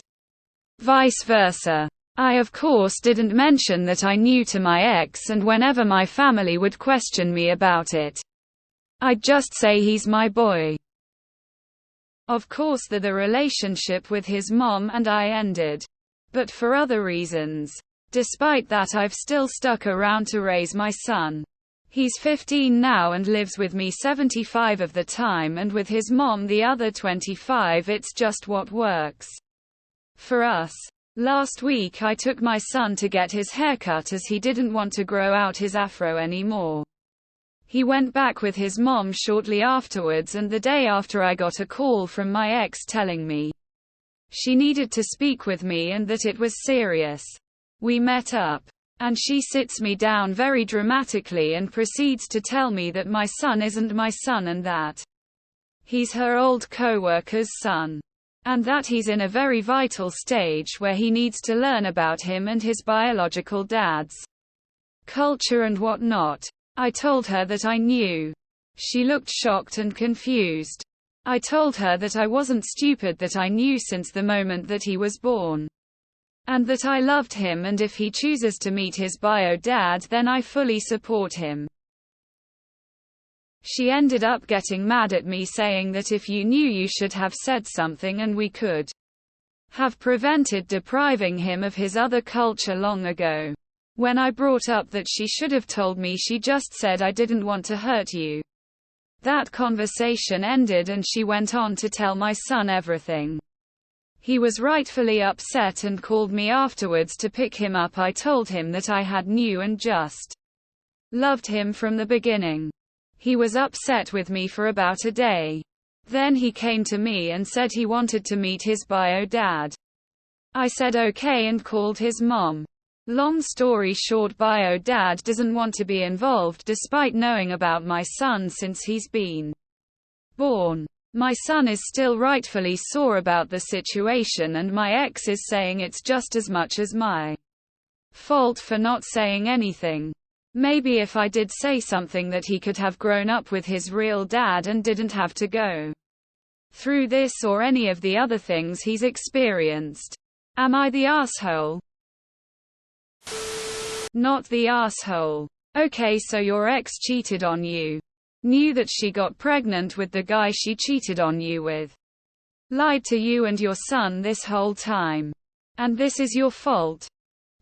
vice versa. I of course didn't mention that I knew to my ex, and whenever my family would question me about it, I'd just say he's my boy. Of course the relationship with his mom and I ended, but for other reasons. Despite that, I've still stuck around to raise my son. He's 15 now and lives with me 75 of the time, and with his mom the other 25. It's just what works for us. Last week I took my son to get his haircut as he didn't want to grow out his afro anymore. He went back with his mom shortly afterwards, and the day after I got a call from my ex telling me she needed to speak with me and that it was serious. We met up, and she sits me down very dramatically and proceeds to tell me that my son isn't my son and that he's her old co-worker's son, and that he's in a very vital stage where he needs to learn about him and his biological dad's culture and whatnot. I told her that I knew. She looked shocked and confused. I told her that I wasn't stupid, that I knew since the moment that he was born, and that I loved him, and if he chooses to meet his bio dad, then I fully support him. She ended up getting mad at me, saying that if you knew, you should have said something and we could have prevented depriving him of his other culture long ago. When I brought up that she should have told me, she just said, I didn't want to hurt you. That conversation ended and she went on to tell my son everything. He was rightfully upset and called me afterwards to pick him up. I told him that I had knew and just loved him from the beginning. He was upset with me for about a day. Then he came to me and said he wanted to meet his bio dad. I said okay and called his mom. Long story short, bio dad doesn't want to be involved despite knowing about my son since he's been born. My son is still rightfully sore about the situation, and my ex is saying it's just as much as my fault for not saying anything. Maybe if I did say something, that he could have grown up with his real dad and didn't have to go through this or any of the other things he's experienced. Am I the asshole? Not the asshole. Okay, so your ex cheated on you. Knew that she got pregnant with the guy she cheated on you with. Lied to you and your son this whole time. And this is your fault.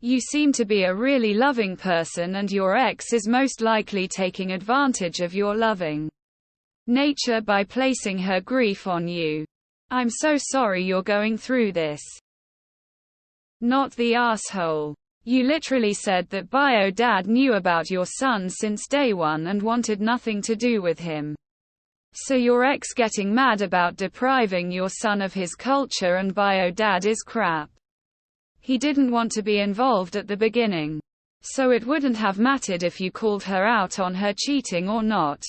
You seem to be a really loving person, and your ex is most likely taking advantage of your loving nature by placing her grief on you. I'm so sorry you're going through this. Not the asshole. You literally said that bio dad knew about your son since day one and wanted nothing to do with him. So your ex getting mad about depriving your son of his culture and bio dad is crap. He didn't want to be involved at the beginning. So it wouldn't have mattered if you called her out on her cheating or not.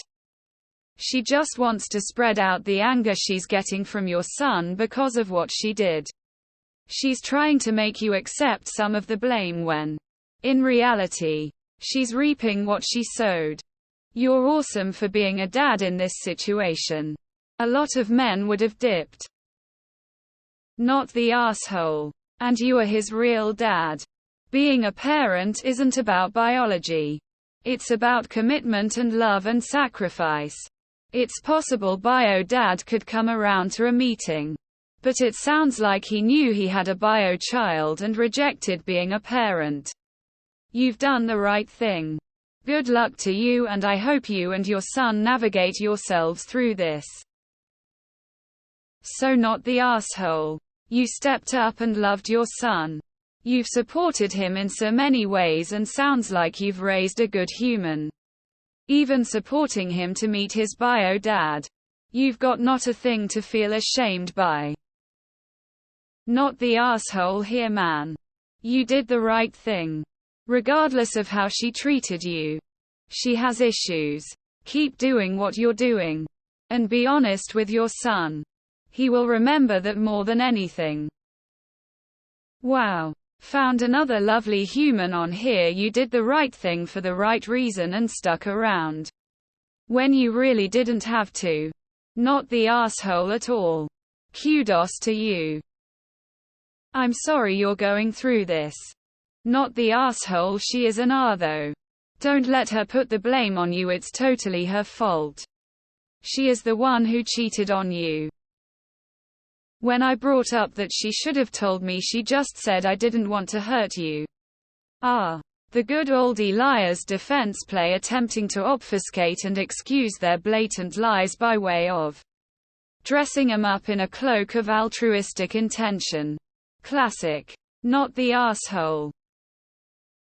She just wants to spread out the anger she's getting from your son because of what she did. She's trying to make you accept some of the blame when, in reality, she's reaping what she sowed. You're awesome for being a dad in this situation. A lot of men would have dipped. Not the asshole. And you are his real dad. Being a parent isn't about biology. It's about commitment and love and sacrifice. It's possible bio dad could come around to a meeting. But it sounds like he knew he had a bio child and rejected being a parent. You've done the right thing. Good luck to you, and I hope you and your son navigate yourselves through this. So not the asshole. You stepped up and loved your son. You've supported him in so many ways and sounds like you've raised a good human. Even supporting him to meet his bio dad. You've got not a thing to feel ashamed by. Not the asshole here, man. You did the right thing. Regardless of how she treated you. She has issues. Keep doing what you're doing. And be honest with your son. He will remember that more than anything. Wow. Found another lovely human on here. You did the right thing for the right reason and stuck around when you really didn't have to. Not the asshole at all. Kudos to you. I'm sorry you're going through this. Not the asshole. She is an R though. Don't let her put the blame on you. It's totally her fault. She is the one who cheated on you. When I brought up that she should have told me, she just said I didn't want to hurt you. Ah. The good oldie liar's defense play, attempting to obfuscate and excuse their blatant lies by way of dressing them up in a cloak of altruistic intention. Classic. Not the asshole.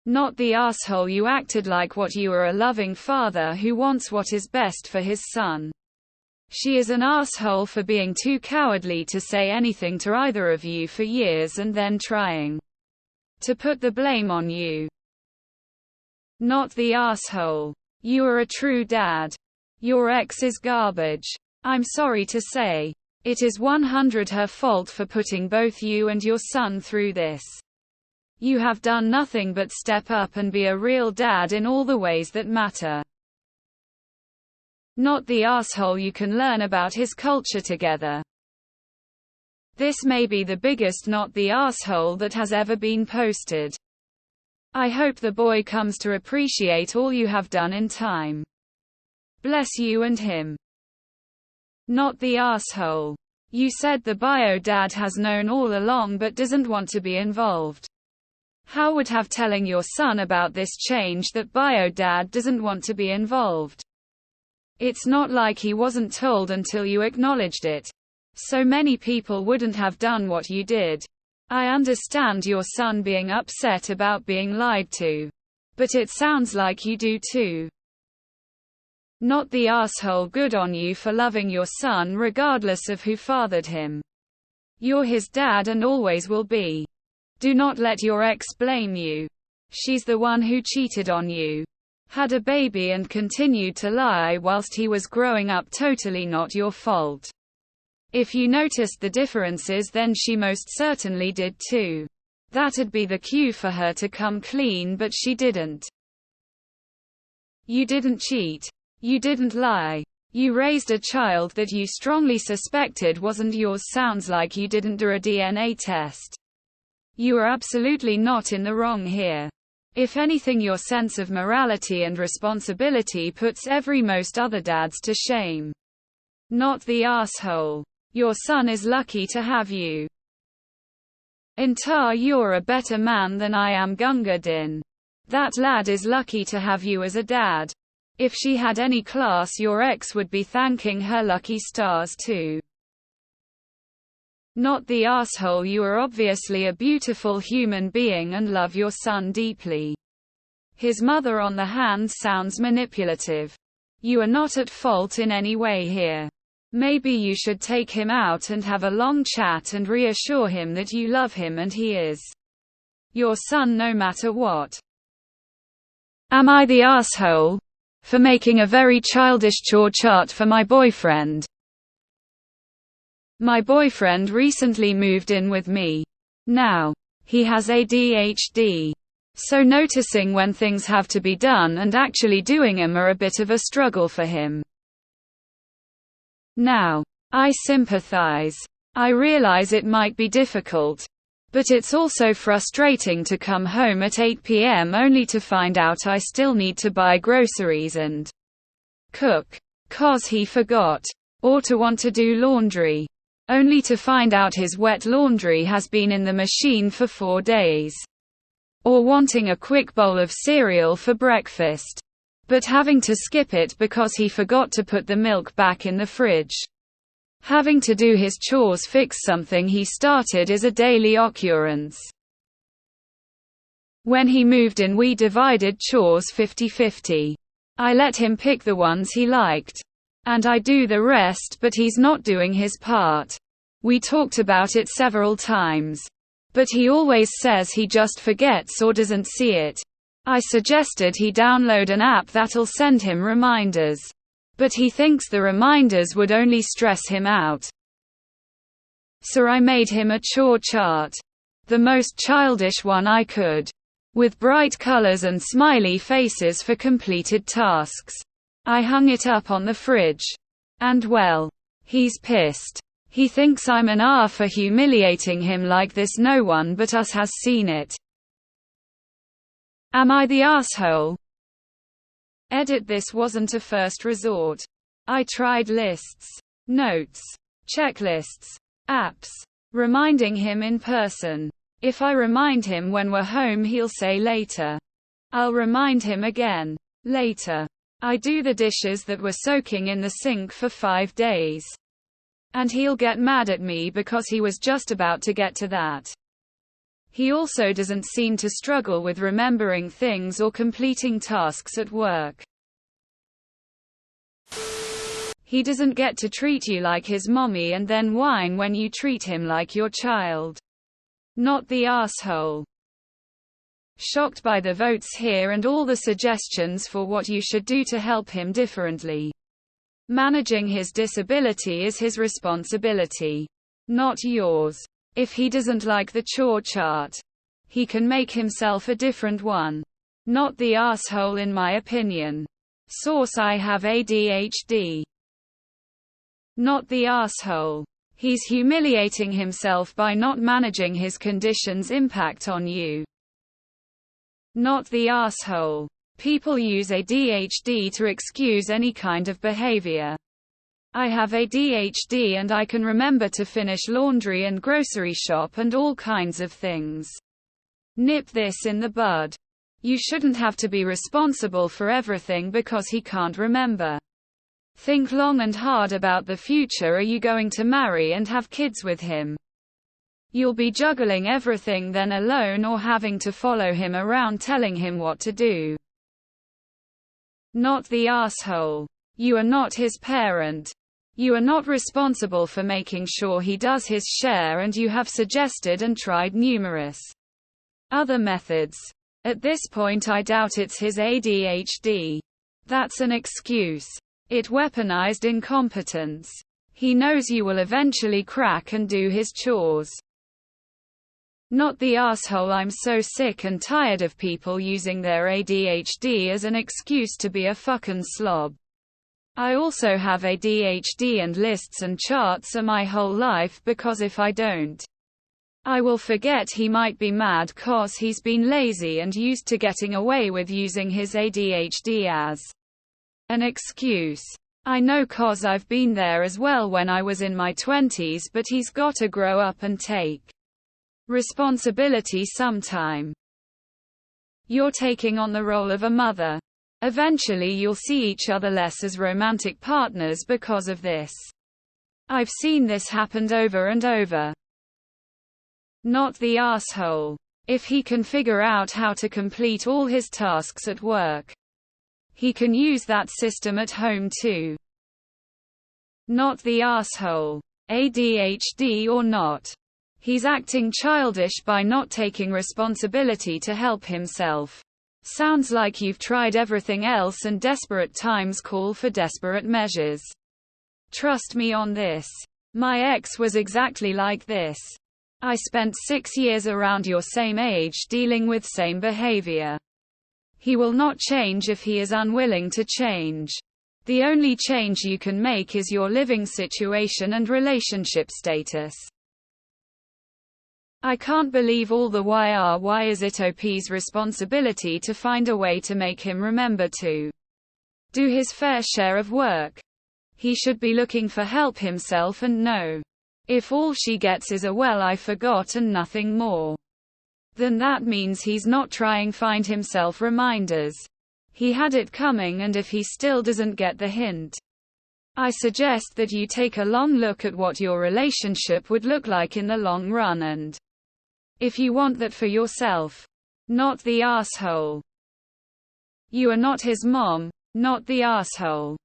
Not the asshole. You acted like what you are, a loving father who wants what is best for his son. She is an asshole for being too cowardly to say anything to either of you for years and then trying to put the blame on you. Not the asshole. You are a true dad. Your ex is garbage. I'm sorry to say. It is 100% her fault for putting both you and your son through this. You have done nothing but step up and be a real dad in all the ways that matter. Not the asshole. You can learn about his culture together. This may be the biggest not the asshole that has ever been posted. I hope the boy comes to appreciate all you have done in time. Bless you and him. Not the asshole. You said the bio dad has known all along but doesn't want to be involved. How would have telling your son about this change that bio dad doesn't want to be involved? It's not like he wasn't told until you acknowledged it. So many people wouldn't have done what you did. I understand your son being upset about being lied to. But it sounds like you do too. Not the asshole. Good on you for loving your son regardless of who fathered him. You're his dad and always will be. Do not let your ex blame you. She's the one who cheated on you. Had a baby and continued to lie whilst he was growing up. Totally not your fault. If you noticed the differences, then she most certainly did too. That'd be the cue for her to come clean, but she didn't. You didn't cheat. You didn't lie. You raised a child that you strongly suspected wasn't yours. Sounds like you didn't do a DNA test. You are absolutely not in the wrong here. If anything, your sense of morality and responsibility puts most other dads to shame. Not the asshole. Your son is lucky to have you. Intar, you're a better man than I am. Gunga Din. That lad is lucky to have you as a dad. If she had any class, your ex would be thanking her lucky stars too. Not the asshole. You are obviously a beautiful human being and love your son deeply. His mother, on the hand, sounds manipulative. You are not at fault in any way here. Maybe you should take him out and have a long chat and reassure him that you love him and he is your son no matter what. Am I the asshole for making a very childish chore chart for my boyfriend? My boyfriend recently moved in with me. Now, he has ADHD. So noticing when things have to be done and actually doing them are a bit of a struggle for him. Now, I sympathize. I realize it might be difficult. But it's also frustrating to come home at 8 p.m. only to find out I still need to buy groceries and cook, 'cause he forgot. Or to want to do laundry, only to find out his wet laundry has been in the machine for 4 days. Or wanting a quick bowl of cereal for breakfast, but having to skip it because he forgot to put the milk back in the fridge. Having to do his chores, fix something he started, is a daily occurrence. When he moved in, we divided chores 50-50. I let him pick the ones he liked. And I do the rest, but he's not doing his part. We talked about it several times. But he always says he just forgets or doesn't see it. I suggested he download an app that'll send him reminders. But he thinks the reminders would only stress him out. So I made him a chore chart. The most childish one I could. With bright colors and smiley faces for completed tasks. I hung it up on the fridge. And well, he's pissed. He thinks I'm an ass for humiliating him like this. No one but us has seen it. Am I the asshole? Edit. This wasn't a first resort. I tried lists, notes, checklists, apps, reminding him in person. If I remind him when we're home, he'll say later. I'll remind him again. Later. I do the dishes that were soaking in the sink for 5 days. And he'll get mad at me because he was just about to get to that. He also doesn't seem to struggle with remembering things or completing tasks at work. He doesn't get to treat you like his mommy and then whine when you treat him like your child. Not the asshole. Shocked by the votes here and all the suggestions for what you should do to help him differently. Managing his disability is his responsibility, not yours. If he doesn't like the chore chart, he can make himself a different one. Not the asshole in my opinion. Source: I have ADHD. Not the asshole. He's humiliating himself by not managing his condition's impact on you. Not the asshole. People use ADHD to excuse any kind of behavior. I have ADHD and I can remember to finish laundry and grocery shop and all kinds of things. Nip this in the bud. You shouldn't have to be responsible for everything because he can't remember. Think long and hard about the future. Are you going to marry and have kids with him? You'll be juggling everything then alone or having to follow him around telling him what to do. Not the asshole. You are not his parent. You are not responsible for making sure he does his share, and you have suggested and tried numerous other methods. At this point I doubt it's his ADHD. That's an excuse. It weaponized incompetence. He knows you will eventually crack and do his chores. Not the asshole. I'm so sick and tired of people using their ADHD as an excuse to be a fucking slob. I also have ADHD and lists and charts are my whole life because if I don't, I will forget. He might be mad cause he's been lazy and used to getting away with using his ADHD as an excuse. I know cause I've been there as well when I was in my 20s, but he's gotta grow up and take responsibility sometime. You're taking on the role of a mother. Eventually you'll see each other less as romantic partners because of this. I've seen this happen over and over. Not the asshole. If he can figure out how to complete all his tasks at work, he can use that system at home too. Not the asshole. ADHD or not. He's acting childish by not taking responsibility to help himself. Sounds like you've tried everything else and desperate times call for desperate measures. Trust me on this. My ex was exactly like this. I spent 6 years around your same age dealing with same behavior. He will not change if he is unwilling to change. The only change you can make is your living situation and relationship status. I can't believe all the why is it OP's responsibility to find a way to make him remember to do his fair share of work. He should be looking for help himself and know. If all she gets is a well I forgot and nothing more, then that means he's not trying find himself reminders. He had it coming, and if he still doesn't get the hint, I suggest that you take a long look at what your relationship would look like in the long run and if you want that for yourself. Not the asshole. You are not his mom. Not the asshole.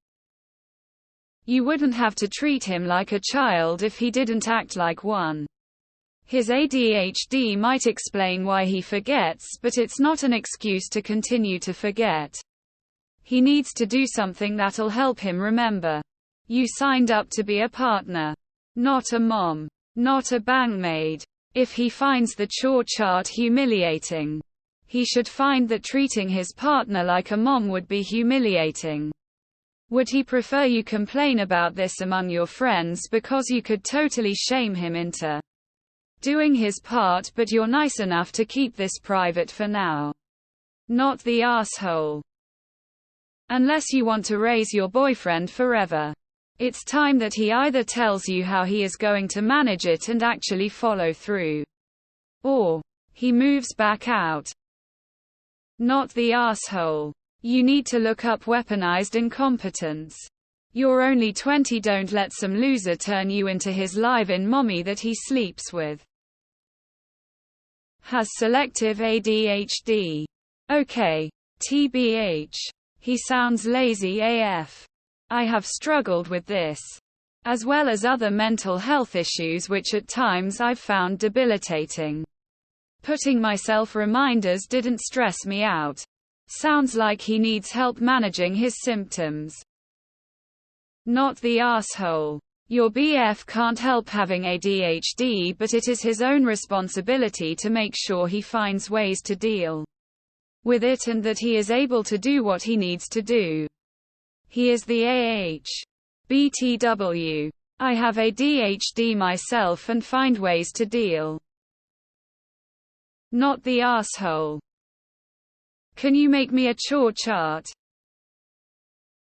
You wouldn't have to treat him like a child if he didn't act like one. His ADHD might explain why he forgets, but it's not an excuse to continue to forget. He needs to do something that'll help him remember. You signed up to be a partner, not a mom, not a bankmaid. If he finds the chore chart humiliating, he should find that treating his partner like a mom would be humiliating. Would he prefer you complain about this among your friends because you could totally shame him into doing his part, but you're nice enough to keep this private for now? Not the asshole. Unless you want to raise your boyfriend forever. It's time that he either tells you how he is going to manage it and actually follow through, or he moves back out. Not the asshole. You need to look up weaponized incompetence. You're only 20. Don't let some loser turn you into his live-in mommy that he sleeps with. Has selective ADHD. Okay. TBH. He sounds lazy AF. I have struggled with this, as well as other mental health issues which at times I've found debilitating. Putting myself reminders didn't stress me out. Sounds like he needs help managing his symptoms. Not the asshole. Your BF can't help having ADHD, but it is his own responsibility to make sure he finds ways to deal with it and that he is able to do what he needs to do. He is the BTW. I have ADHD myself and find ways to deal. Not the asshole. Can you make me a chore chart?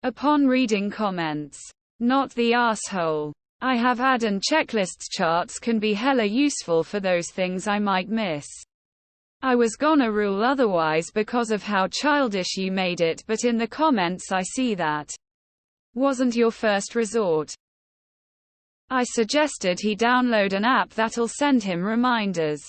Upon reading comments. Not the asshole. I have add-on checklists. Charts can be hella useful for those things I might miss. I was gonna rule otherwise because of how childish you made it, but in the comments I see that wasn't your first resort. I suggested he download an app that'll send him reminders,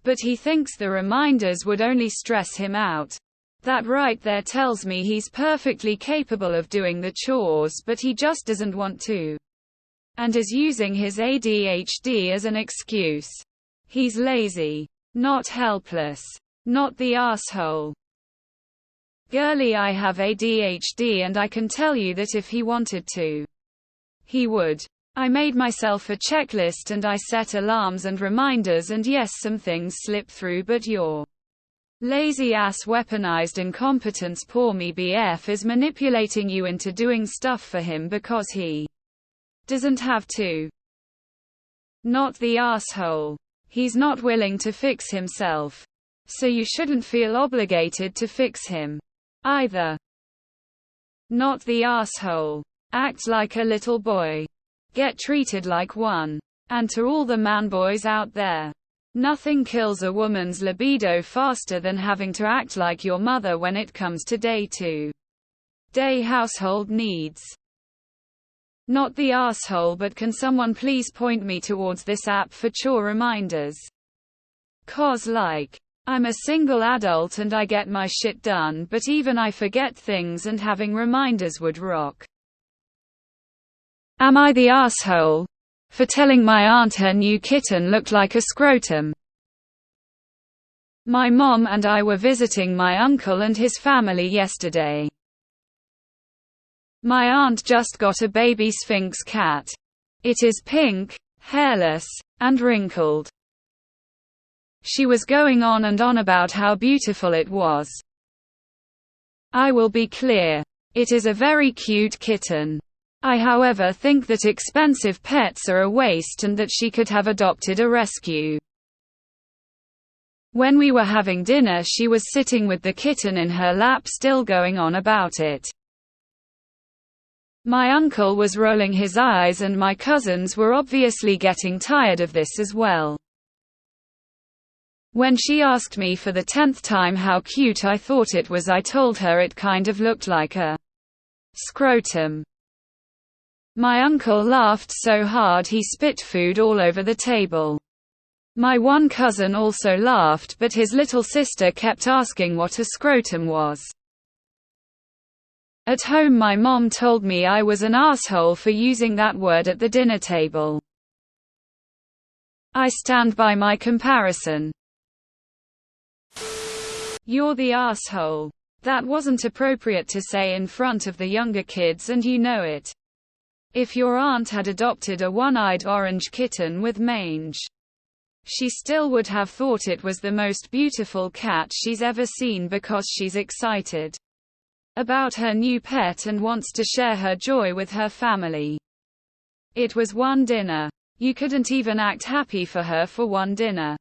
but he thinks the reminders would only stress him out. That right there tells me he's perfectly capable of doing the chores, but he just doesn't want to, and is using his ADHD as an excuse. He's lazy, not helpless. Not the asshole. Girly, I have ADHD and I can tell you that if he wanted to, he would. I made myself a checklist and I set alarms and reminders, and yes, some things slip through, but your lazy ass weaponized incompetence, poor me BF, is manipulating you into doing stuff for him because he doesn't have to. Not the asshole. He's not willing to fix himself, so you shouldn't feel obligated to fix him either. Not the asshole. Act like a little boy. Get treated like one. And to all the man-boys out there, nothing kills a woman's libido faster than having to act like your mother when it comes to day-to-day household needs. Not the asshole, but can someone please point me towards this app for chore reminders? 'Cause like, I'm a single adult and I get my shit done, but even I forget things and having reminders would rock. Am I the asshole for telling my aunt her new kitten looked like a scrotum? My mom and I were visiting my uncle and his family yesterday. My aunt just got a baby Sphinx cat. It is pink, hairless, and wrinkled. She was going on and on about how beautiful it was. I will be clear. It is a very cute kitten. I however think that expensive pets are a waste and that she could have adopted a rescue. When we were having dinner, she was sitting with the kitten in her lap, still going on about it. My uncle was rolling his eyes and my cousins were obviously getting tired of this as well. When she asked me for the 10th time how cute I thought it was, I told her it kind of looked like a scrotum. My uncle laughed so hard he spit food all over the table. My one cousin also laughed, but his little sister kept asking what a scrotum was. At home, my mom told me I was an asshole for using that word at the dinner table. I stand by my comparison. You're the asshole. That wasn't appropriate to say in front of the younger kids and you know it. If your aunt had adopted a one-eyed orange kitten with mange, she still would have thought it was the most beautiful cat she's ever seen because she's excited about her new pet and wants to share her joy with her family. It was one dinner. You couldn't even act happy for her for one dinner.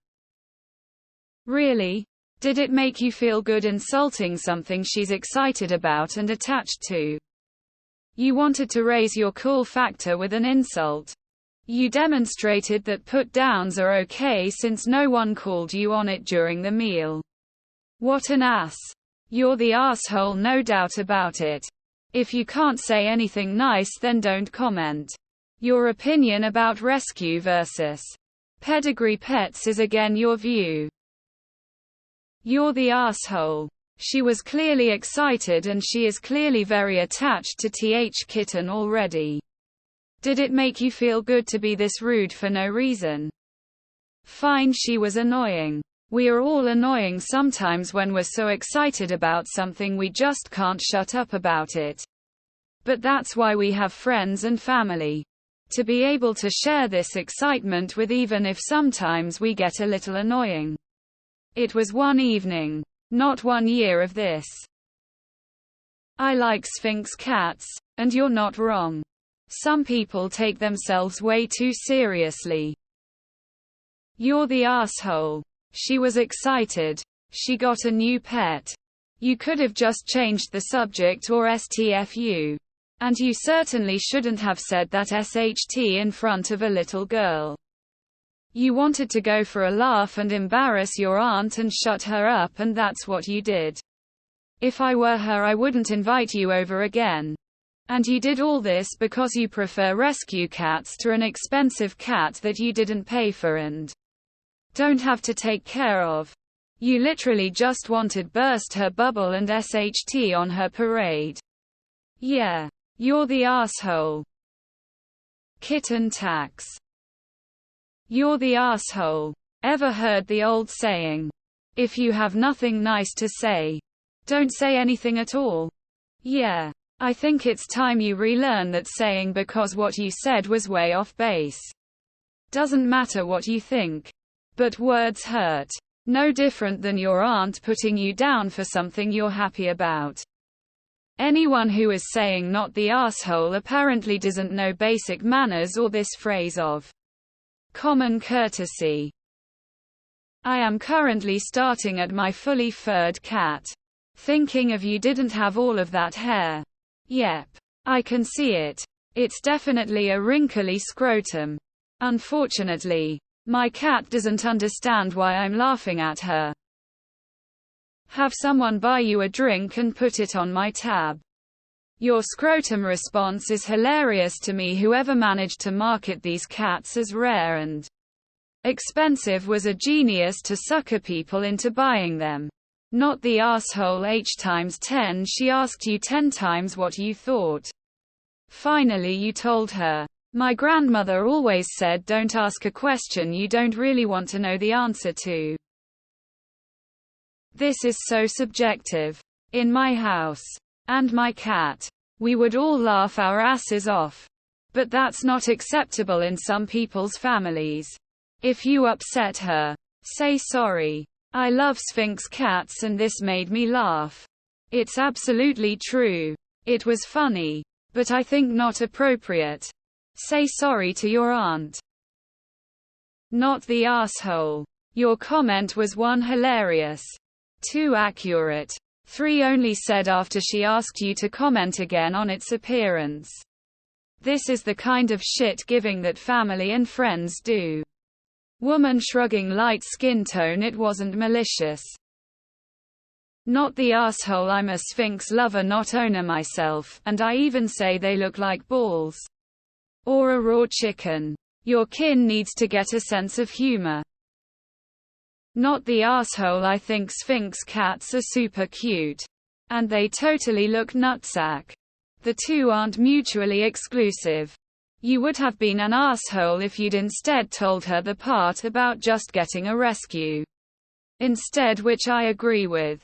Really? Did it make you feel good insulting something she's excited about and attached to? You wanted to raise your cool factor with an insult. You demonstrated that put-downs are okay since no one called you on it during the meal. What an ass. You're the asshole, no doubt about it. If you can't say anything nice, then don't comment. Your opinion about rescue versus pedigree pets is again your view. You're the asshole. She was clearly excited and she is clearly very attached to TH kitten already. Did it make you feel good to be this rude for no reason? Fine, she was annoying. We are all annoying sometimes when we're so excited about something we just can't shut up about it. But that's why we have friends and family. To be able to share this excitement with, even if sometimes we get a little annoying. It was one evening, not 1 year of this. I like Sphinx cats, and you're not wrong. Some people take themselves way too seriously. You're the asshole. She was excited. She got a new pet. You could have just changed the subject or STFU. And you certainly shouldn't have said that SHT in front of a little girl. You wanted to go for a laugh and embarrass your aunt and shut her up, and that's what you did. If I were her, I wouldn't invite you over again. And you did all this because you prefer rescue cats to an expensive cat that you didn't pay for and don't have to take care of. You literally just wanted burst her bubble and SHT on her parade. Yeah. You're the asshole. Kitten tax. You're the asshole. Ever heard the old saying, if you have nothing nice to say, don't say anything at all? Yeah. I think it's time you relearn that saying because what you said was way off base. Doesn't matter what you think. But words hurt. No different than your aunt putting you down for something you're happy about. Anyone who is saying not the asshole apparently doesn't know basic manners or this phrase of common courtesy. I am currently starting at my fully furred cat. Thinking of you, didn't have all of that hair. Yep. I can see it. It's definitely a wrinkly scrotum. Unfortunately, my cat doesn't understand why I'm laughing at her. Have someone buy you a drink and put it on my tab. Your scrotum response is hilarious to me. Whoever managed to market these cats as rare and expensive was a genius to sucker people into buying them. Not the asshole H times 10. She asked you 10 times what you thought. Finally you told her. My grandmother always said don't ask a question you don't really want to know the answer to. This is so subjective. In my house, and my cat, we would all laugh our asses off. But that's not acceptable in some people's families. If you upset her, say sorry. I love Sphinx cats and this made me laugh. It's absolutely true. It was funny. But I think not appropriate. Say sorry to your aunt. Not the asshole. Your comment was 1 hilarious. 2 accurate. 3 only said after she asked you to comment again on its appearance. This is the kind of shit giving that family and friends do. Woman shrugging, light skin tone. It wasn't malicious. Not the asshole. I'm a Sphinx lover, not owner myself, and I even say they look like balls. Or a raw chicken. Your kin needs to get a sense of humor. Not the asshole. I think Sphinx cats are super cute. And they totally look nutsack. The two aren't mutually exclusive. You would have been an asshole if you'd instead told her the part about just getting a rescue instead, which I agree with.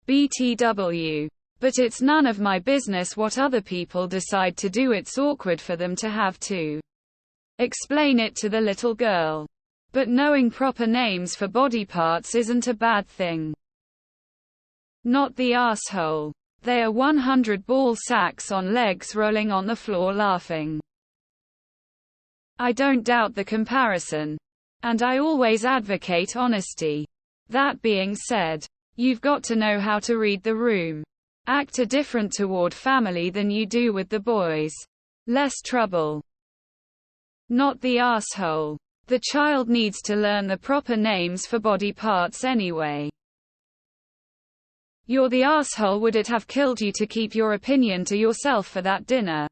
BTW. But it's none of my business what other people decide to do. It's awkward for them to have to explain it to the little girl. But knowing proper names for body parts isn't a bad thing. Not the asshole. They are 100 ball sacks on legs rolling on the floor laughing. I don't doubt the comparison. And I always advocate honesty. That being said, you've got to know how to read the room. Act a different toward family than you do with the boys. Less trouble. Not the asshole. The child needs to learn the proper names for body parts anyway. You're the asshole. Would it have killed you to keep your opinion to yourself for that dinner?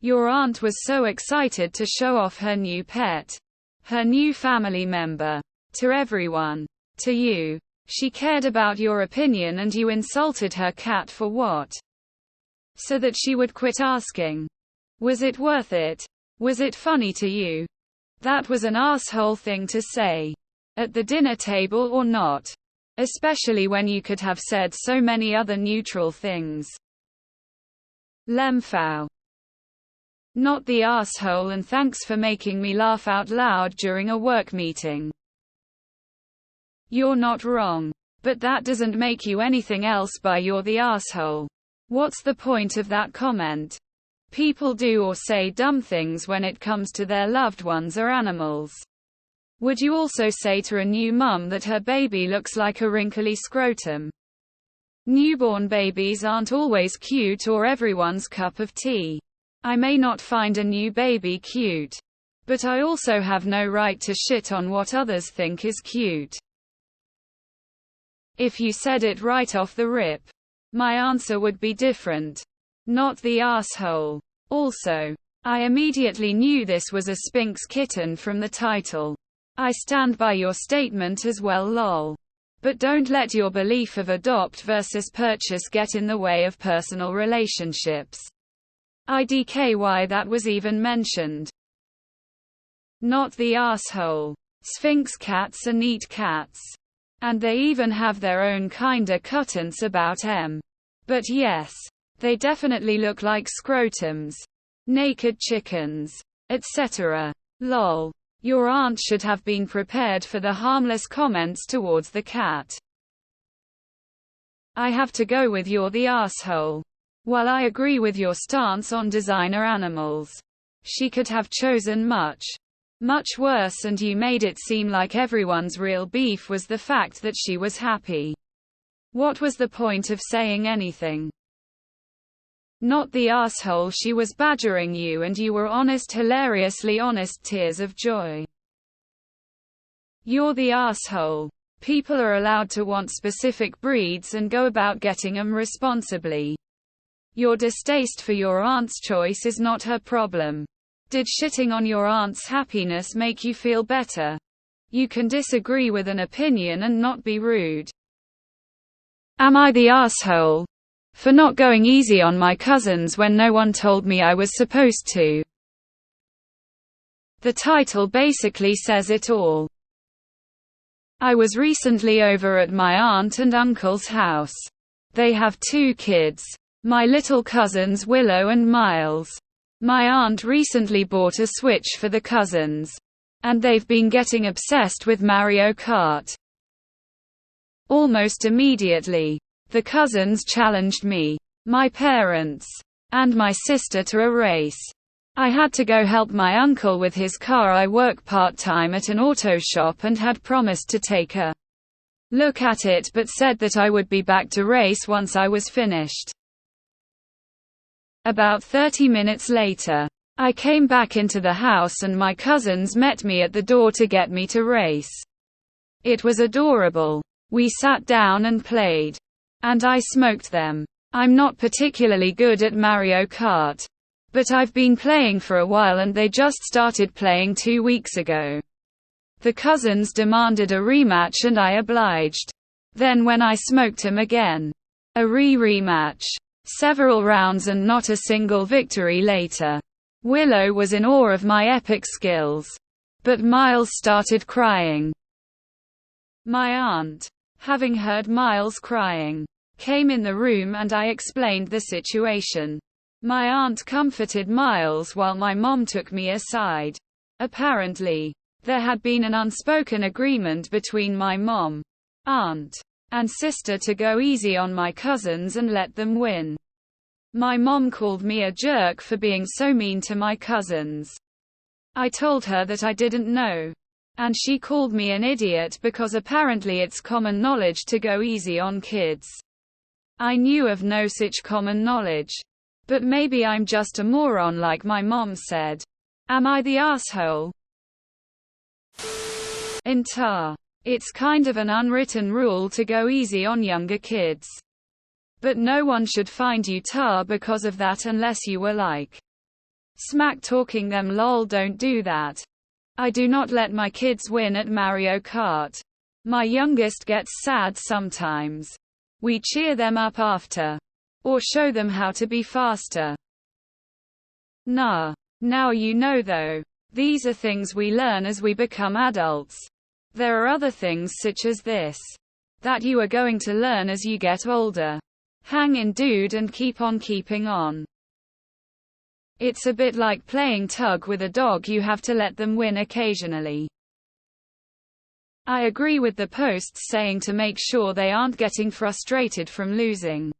Your aunt was so excited to show off her new pet, her new family member, to everyone. To you. She cared about your opinion and you insulted her cat for what? So that she would quit asking. Was it worth it? Was it funny to you? That was an asshole thing to say. At the dinner table or not? Especially when you could have said so many other neutral things. Lemfow. Not the asshole, and thanks for making me laugh out loud during a work meeting. You're not wrong. But that doesn't make you anything else by you're the asshole. What's the point of that comment? People do or say dumb things when it comes to their loved ones or animals. Would you also say to a new mum that her baby looks like a wrinkly scrotum? Newborn babies aren't always cute or everyone's cup of tea. I may not find a new baby cute. But I also have no right to shit on what others think is cute. If you said it right off the rip, my answer would be different. Not the asshole. Also, I immediately knew this was a Sphinx kitten from the title. I stand by your statement as well, lol. But don't let your belief of adopt versus purchase get in the way of personal relationships. IDKY that was even mentioned. Not the asshole. Sphinx cats are neat cats. And they even have their own kinda cuttance about them. But yes, they definitely look like scrotums. Naked chickens. Etc. Lol. Your aunt should have been prepared for the harmless comments towards the cat. I have to go with you're the asshole. While I agree with your stance on designer animals, she could have chosen much worse, and you made it seem like everyone's real beef was the fact that she was happy. What was the point of saying anything? Not the asshole. She was badgering you and you were honest, hilariously honest, tears of joy. You're the asshole. People are allowed to want specific breeds and go about getting them responsibly. Your distaste for your aunt's choice is not her problem. Did shitting on your aunt's happiness make you feel better? You can disagree with an opinion and not be rude. Am I the asshole for not going easy on my cousins when no one told me I was supposed to? The title basically says it all. I was recently over at my aunt and uncle's house. They have 2 kids. My little cousins Willow and Miles. My aunt recently bought a Switch for the cousins. And they've been getting obsessed with Mario Kart. Almost immediately, the cousins challenged me, my parents, and my sister to a race. I had to go help my uncle with his car. I work part-time at an auto shop and had promised to take a look at it, but said that I would be back to race once I was finished. About 30 minutes later, I came back into the house and my cousins met me at the door to get me to race. It was adorable. We sat down and played. And I smoked them. I'm not particularly good at Mario Kart. But I've been playing for a while and they just started playing 2 weeks ago. The cousins demanded a rematch and I obliged. Then when I smoked him again. A rematch. Several rounds and not a single victory later. Willow was in awe of my epic skills. But Miles started crying. My aunt, having heard Miles crying, came in the room and I explained the situation. My aunt comforted Miles while my mom took me aside. Apparently, there had been an unspoken agreement between my mom, aunt, and sister to go easy on my cousins and let them win. My mom called me a jerk for being so mean to my cousins. I told her that I didn't know. And she called me an idiot because apparently it's common knowledge to go easy on kids. I knew of no such common knowledge. But maybe I'm just a moron like my mom said. Am I the asshole? In TA, it's kind of an unwritten rule to go easy on younger kids. But no one should find you TA because of that unless you were like smack talking them. Lol, don't do that. I do not let my kids win at Mario Kart. My youngest gets sad sometimes. We cheer them up after. Or show them how to be faster. Nah. Now you know though. These are things we learn as we become adults. There are other things such as this that you are going to learn as you get older. Hang in, dude, and keep on keeping on. It's a bit like playing tug with a dog, you have to let them win occasionally. I agree with the posts saying to make sure they aren't getting frustrated from losing.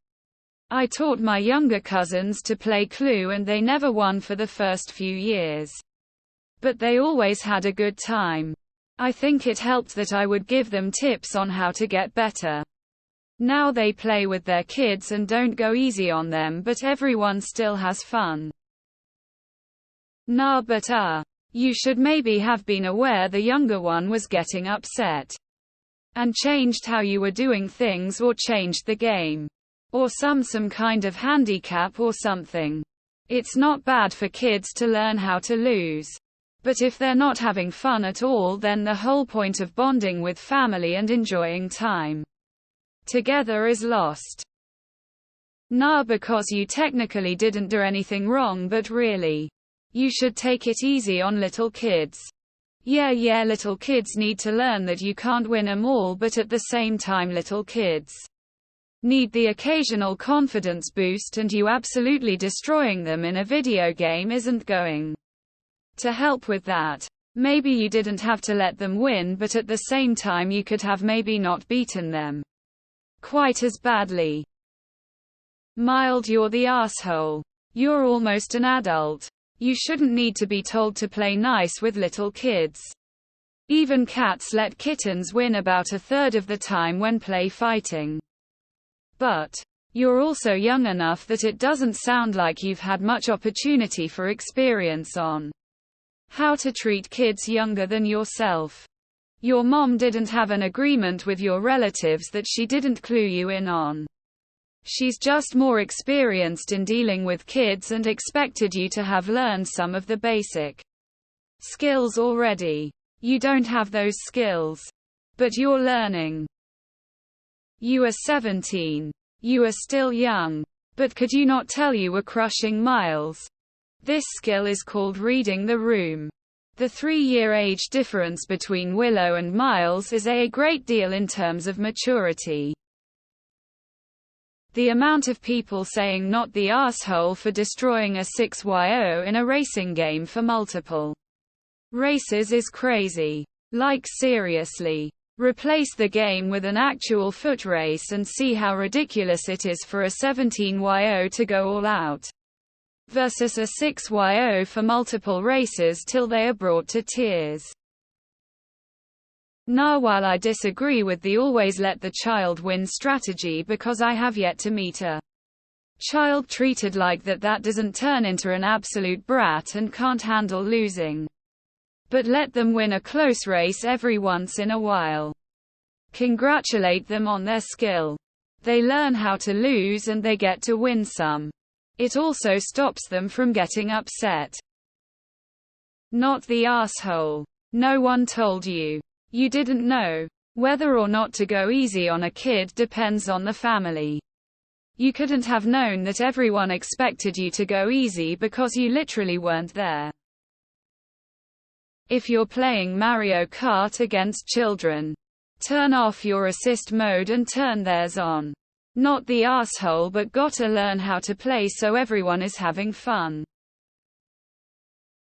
I taught my younger cousins to play Clue and they never won for the first few years. But they always had a good time. I think it helped that I would give them tips on how to get better. Now they play with their kids and don't go easy on them, but everyone still has fun. Nah, but you should maybe have been aware the younger one was getting upset. And changed how you were doing things, or changed the game. Or some kind of handicap or something. It's not bad for kids to learn how to lose. But if they're not having fun at all, then the whole point of bonding with family and enjoying time together is lost. Nah, because you technically didn't do anything wrong, but really, you should take it easy on little kids. Yeah, little kids need to learn that you can't win 'em all, but at the same time little kids need the occasional confidence boost, and you absolutely destroying them in a video game isn't going to help with that. Maybe you didn't have to let them win, but at the same time you could have maybe not beaten them quite as badly. Mild, you're the asshole. You're almost an adult. You shouldn't need to be told to play nice with little kids. Even cats let kittens win about a third of the time when play fighting. But you're also young enough that it doesn't sound like you've had much opportunity for experience on how to treat kids younger than yourself. Your mom didn't have an agreement with your relatives that she didn't clue you in on. She's just more experienced in dealing with kids and expected you to have learned some of the basic skills already. You don't have those skills. But you're learning. You are 17. You are still young. But could you not tell you were crushing Miles? This skill is called reading the room. The 3-year age difference between Willow and Miles is a great deal in terms of maturity. The amount of people saying not the asshole for destroying a 6yo in a racing game for multiple races is crazy. Like, seriously. Replace the game with an actual foot race and see how ridiculous it is for a 17yo to go all out. Versus a 6yo for multiple races till they are brought to tears. Nah, while I disagree with the always let the child win strategy because I have yet to meet a child treated like that doesn't turn into an absolute brat and can't handle losing. But let them win a close race every once in a while. Congratulate them on their skill. They learn how to lose and they get to win some. It also stops them from getting upset. Not the asshole. No one told you. You didn't know. Whether or not to go easy on a kid depends on the family. You couldn't have known that everyone expected you to go easy because you literally weren't there. If you're playing Mario Kart against children, turn off your assist mode and turn theirs on. Not the asshole, but gotta learn how to play so everyone is having fun.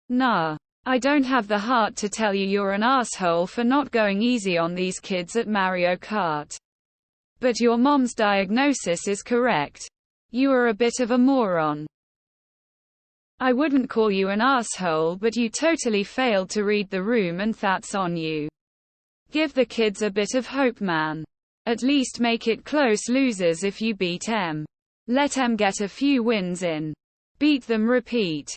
Nah. I don't have the heart to tell you you're an asshole for not going easy on these kids at Mario Kart. But your mom's diagnosis is correct. You are a bit of a moron. I wouldn't call you an asshole, but you totally failed to read the room and that's on you. Give the kids a bit of hope, man. At least make it close losers if you beat em. Let em get a few wins in. Beat them, repeat.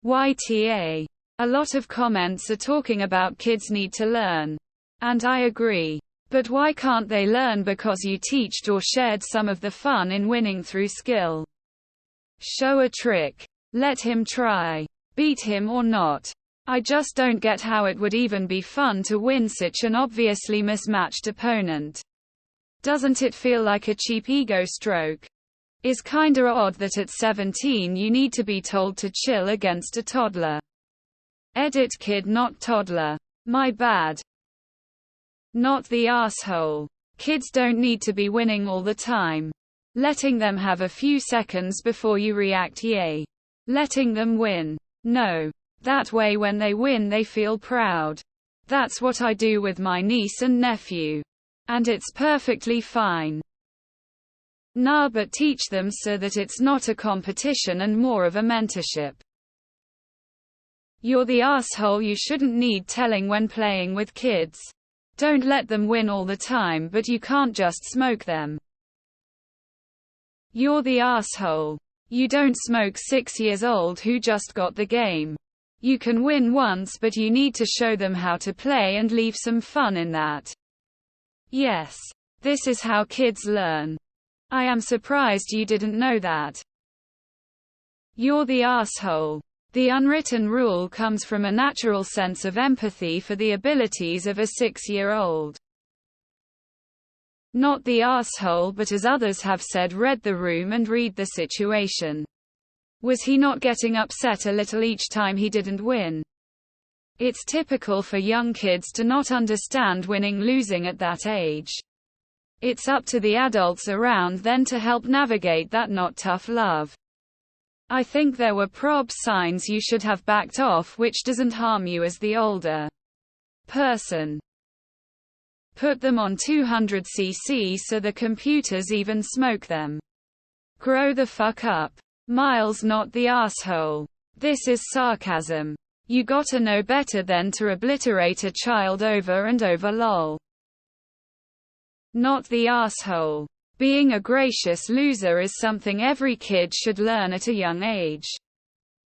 YTA. A lot of comments are talking about kids need to learn. And I agree. But why can't they learn because you teached or shared some of the fun in winning through skill? Show a trick. Let him try. Beat him or not. I just don't get how it would even be fun to win such an obviously mismatched opponent. Doesn't it feel like a cheap ego stroke? Is kinda odd that at 17 you need to be told to chill against a toddler. Edit kid, not toddler. My bad. Not the asshole. Kids don't need to be winning all the time. Letting them have a few seconds before you react, yay. Letting them win. No. That way when they win they feel proud. That's what I do with my niece and nephew. And it's perfectly fine. Nah, but teach them so that it's not a competition and more of a mentorship. You're the asshole, you shouldn't need telling when playing with kids. Don't let them win all the time, but you can't just smoke them. You're the asshole. You don't smoke 6 years old who just got the game. You can win once, but you need to show them how to play and leave some fun in that. Yes. This is how kids learn. I am surprised you didn't know that. You're the asshole. The unwritten rule comes from a natural sense of empathy for the abilities of a 6-year-old. Not the asshole, but as others have said, read the room and read the situation. Was he not getting upset a little each time he didn't win? It's typical for young kids to not understand winning losing at that age. It's up to the adults around then to help navigate that not tough love. I think there were prob signs you should have backed off, which doesn't harm you as the older person. Put them on 200cc so the computers even smoke them. Grow the fuck up. Miles, not the asshole. This is sarcasm. You gotta know better than to obliterate a child over and over, lol. Not the asshole. Being a gracious loser is something every kid should learn at a young age.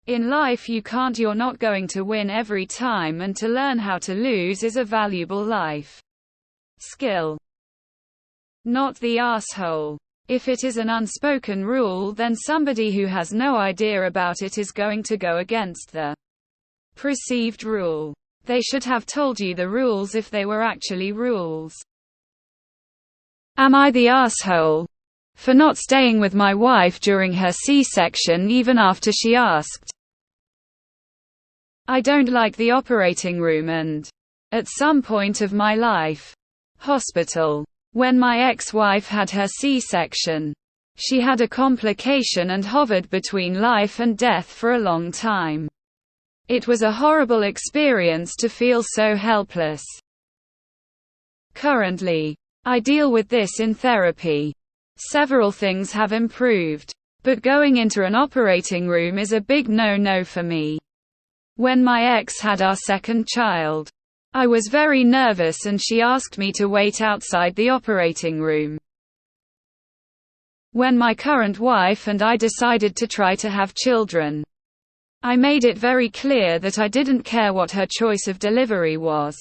In life you're not going to win every time, and to learn how to lose is a valuable life skill. Not the asshole. If it is an unspoken rule, then somebody who has no idea about it is going to go against the perceived rule. They should have told you the rules if they were actually rules. Am I the asshole for not staying with my wife during her C-section even after she asked? I don't like the operating room, and at some point of my life, hospital. When my ex-wife had her C-section, she had a complication and hovered between life and death for a long time. It was a horrible experience to feel so helpless. Currently, I deal with this in therapy. Several things have improved, but going into an operating room is a big no-no for me. When my ex had our second child, I was very nervous and she asked me to wait outside the operating room. When my current wife and I decided to try to have children, I made it very clear that I didn't care what her choice of delivery was.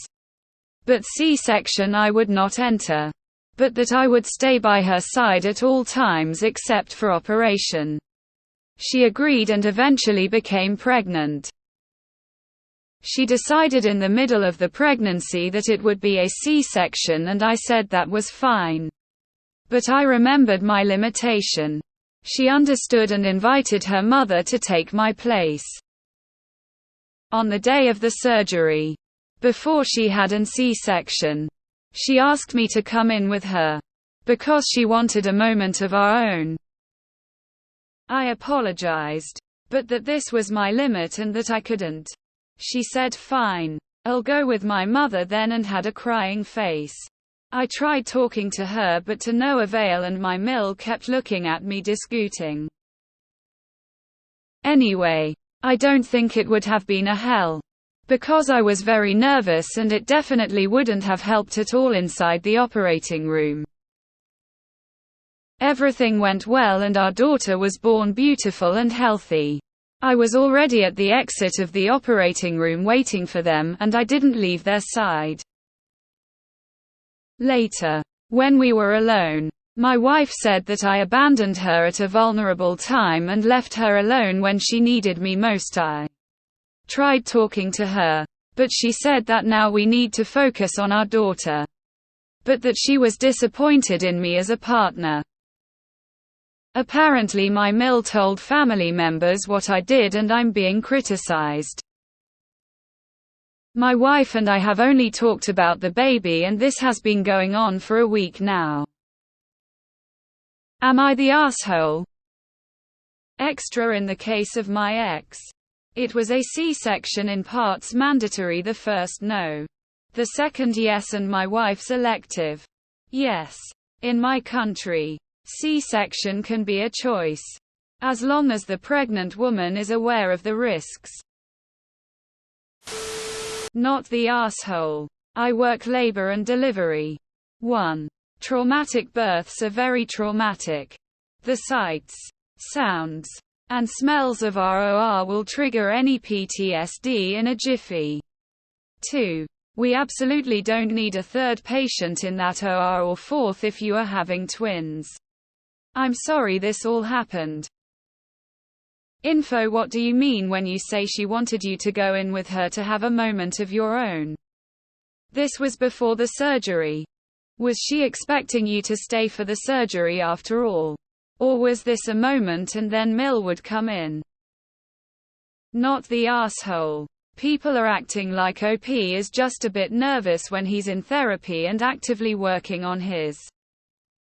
But C-section I would not enter. But that I would stay by her side at all times except for operation. She agreed and eventually became pregnant. She decided in the middle of the pregnancy that it would be a C-section, and I said that was fine. But I remembered my limitation. She understood and invited her mother to take my place. On the day of the surgery, before she had an C-section, she asked me to come in with her, because she wanted a moment of our own. I apologized, but that this was my limit and that I couldn't. She said fine, I'll go with my mother then, and had a crying face. I tried talking to her but to no avail, and my mill kept looking at me disputing. Anyway, I don't think it would have been a hell. Because I was very nervous, and it definitely wouldn't have helped at all inside the operating room. Everything went well and our daughter was born beautiful and healthy. I was already at the exit of the operating room waiting for them, and I didn't leave their side. Later, when we were alone, my wife said that I abandoned her at a vulnerable time and left her alone when she needed me most. I tried talking to her, but she said that now we need to focus on our daughter. But that she was disappointed in me as a partner. Apparently my mill told family members what I did and I'm being criticized. My wife and I have only talked about the baby, and this has been going on for a week now. Am I the asshole? Extra in the case of my ex. It was a C-section in parts mandatory, the first no. The second yes, and my wife's elective yes. In my country, C-section can be a choice, as long as the pregnant woman is aware of the risks. Not the asshole. I work labor and delivery. 1. Traumatic births are very traumatic. The sights, sounds, and smells of ROR will trigger any PTSD in a jiffy. 2. We absolutely don't need a third patient in that OR, or fourth if you are having twins. I'm sorry this all happened. Info. What do you mean when you say she wanted you to go in with her to have a moment of your own? This was before the surgery. Was she expecting you to stay for the surgery after all? Or was this a moment and then Mill would come in? Not the asshole. People are acting like OP is just a bit nervous when he's in therapy and actively working on his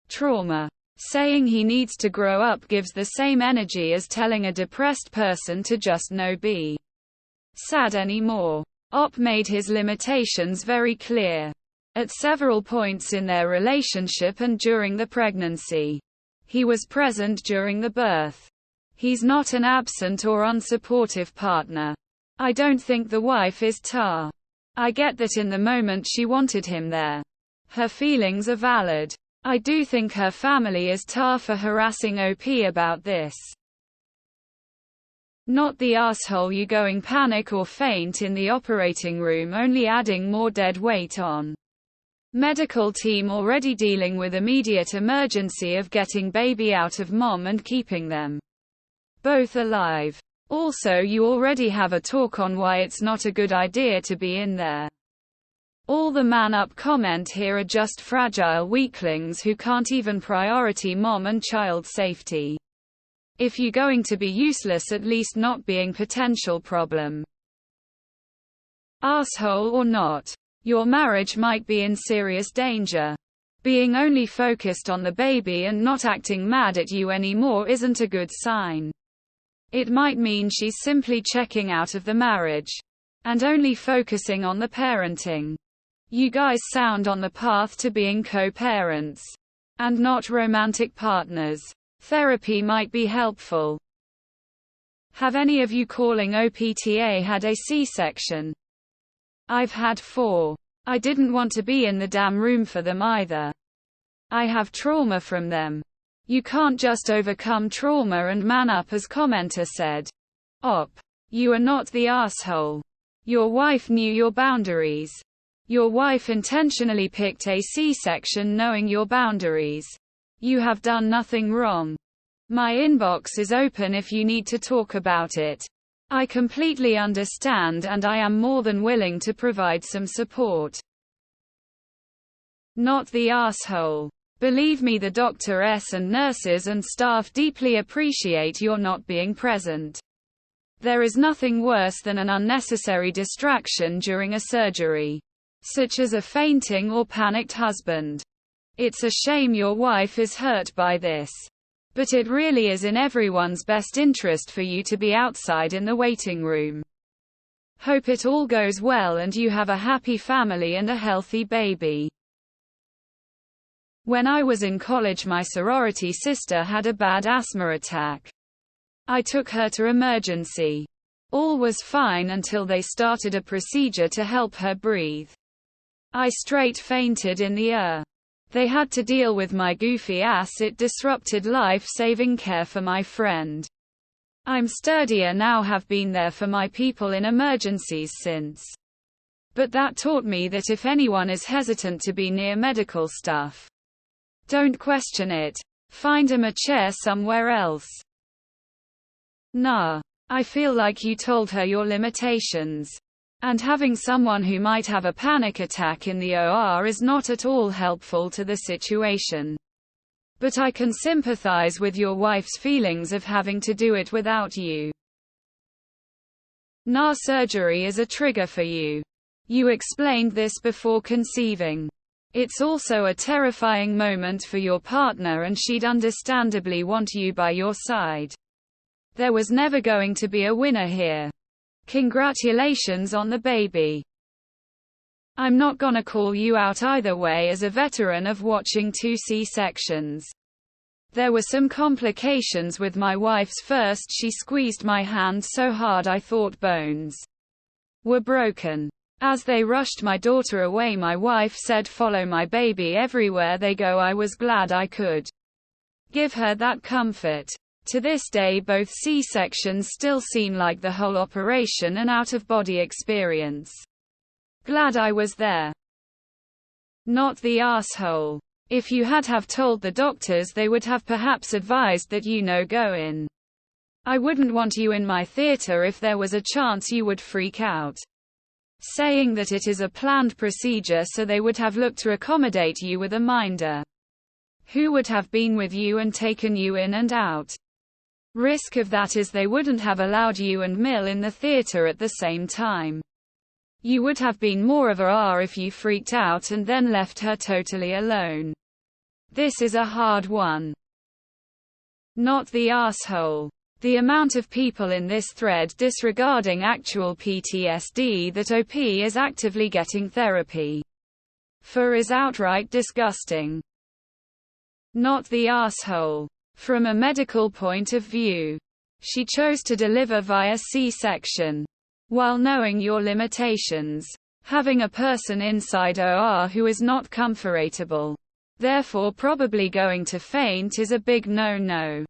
trauma. Saying he needs to grow up gives the same energy as telling a depressed person to just no be sad anymore. OP made his limitations very clear. At several points in their relationship and during the pregnancy. He was present during the birth. He's not an absent or unsupportive partner. I don't think the wife is tar. I get that in the moment she wanted him there. Her feelings are valid. I do think her family is tar for harassing OP about this. Not the asshole. You going panic or faint in the operating room, only adding more dead weight on. Medical team already dealing with immediate emergency of getting baby out of mom and keeping them both alive. Also, you already have a talk on why it's not a good idea to be in there. All the man up comment here are just fragile weaklings who can't even priority mom and child safety. If you going to be useless, at least not being potential problem. Asshole or not, your marriage might be in serious danger. Being only focused on the baby and not acting mad at you anymore isn't a good sign. It might mean she's simply checking out of the marriage and only focusing on the parenting. You guys sound on the path to being co-parents and not romantic partners. Therapy might be helpful. Have any of you calling OPTA had a C-section? I've had 4. I didn't want to be in the damn room for them either. I have trauma from them. You can't just overcome trauma and man up, as commenter said. OP. You are not the asshole. Your wife knew your boundaries. Your wife intentionally picked a C-section knowing your boundaries. You have done nothing wrong. My inbox is open if you need to talk about it. I completely understand and I am more than willing to provide some support. Not the asshole. Believe me, the doctors and nurses and staff deeply appreciate your not being present. There is nothing worse than an unnecessary distraction during a surgery, such as a fainting or panicked husband. It's a shame your wife is hurt by this. But it really is in everyone's best interest for you to be outside in the waiting room. Hope it all goes well and you have a happy family and a healthy baby. When I was in college, my sorority sister had a bad asthma attack. I took her to emergency. All was fine until they started a procedure to help her breathe. I straight fainted in the ER. They had to deal with my goofy ass. It disrupted life-saving care for my friend. I'm sturdier now, have been there for my people in emergencies since. But that taught me that if anyone is hesitant to be near medical stuff, don't question it. Find him a chair somewhere else. Nah. I feel like you told her your limitations. And having someone who might have a panic attack in the OR is not at all helpful to the situation. But I can sympathize with your wife's feelings of having to do it without you. Nah, surgery is a trigger for you. You explained this before conceiving. It's also a terrifying moment for your partner, and she'd understandably want you by your side. There was never going to be a winner here. Congratulations on the baby. I'm not gonna call you out either way as a veteran of watching 2 C-sections. There were some complications with my wife's first. She squeezed my hand so hard I thought bones were broken. As they rushed my daughter away, my wife said, "Follow my baby everywhere they go." I was glad I could give her that comfort. To this day, both C-sections still seem like the whole operation an out-of-body experience. Glad I was there. Not the asshole. If you had have told the doctors, they would have perhaps advised that you no go in. I wouldn't want you in my theater if there was a chance you would freak out. Saying that it is a planned procedure, so they would have looked to accommodate you with a minder who would have been with you and taken you in and out. Risk of that is they wouldn't have allowed you and Mill in the theater at the same time. You would have been more of a R if you freaked out and then left her totally alone. This is a hard one. Not the asshole. The amount of people in this thread disregarding actual PTSD that OP is actively getting therapy for is outright disgusting. Not the asshole. From a medical point of view, she chose to deliver via C-section. While knowing your limitations, having a person inside OR who is not comfortable, therefore probably going to faint, is a big no-no.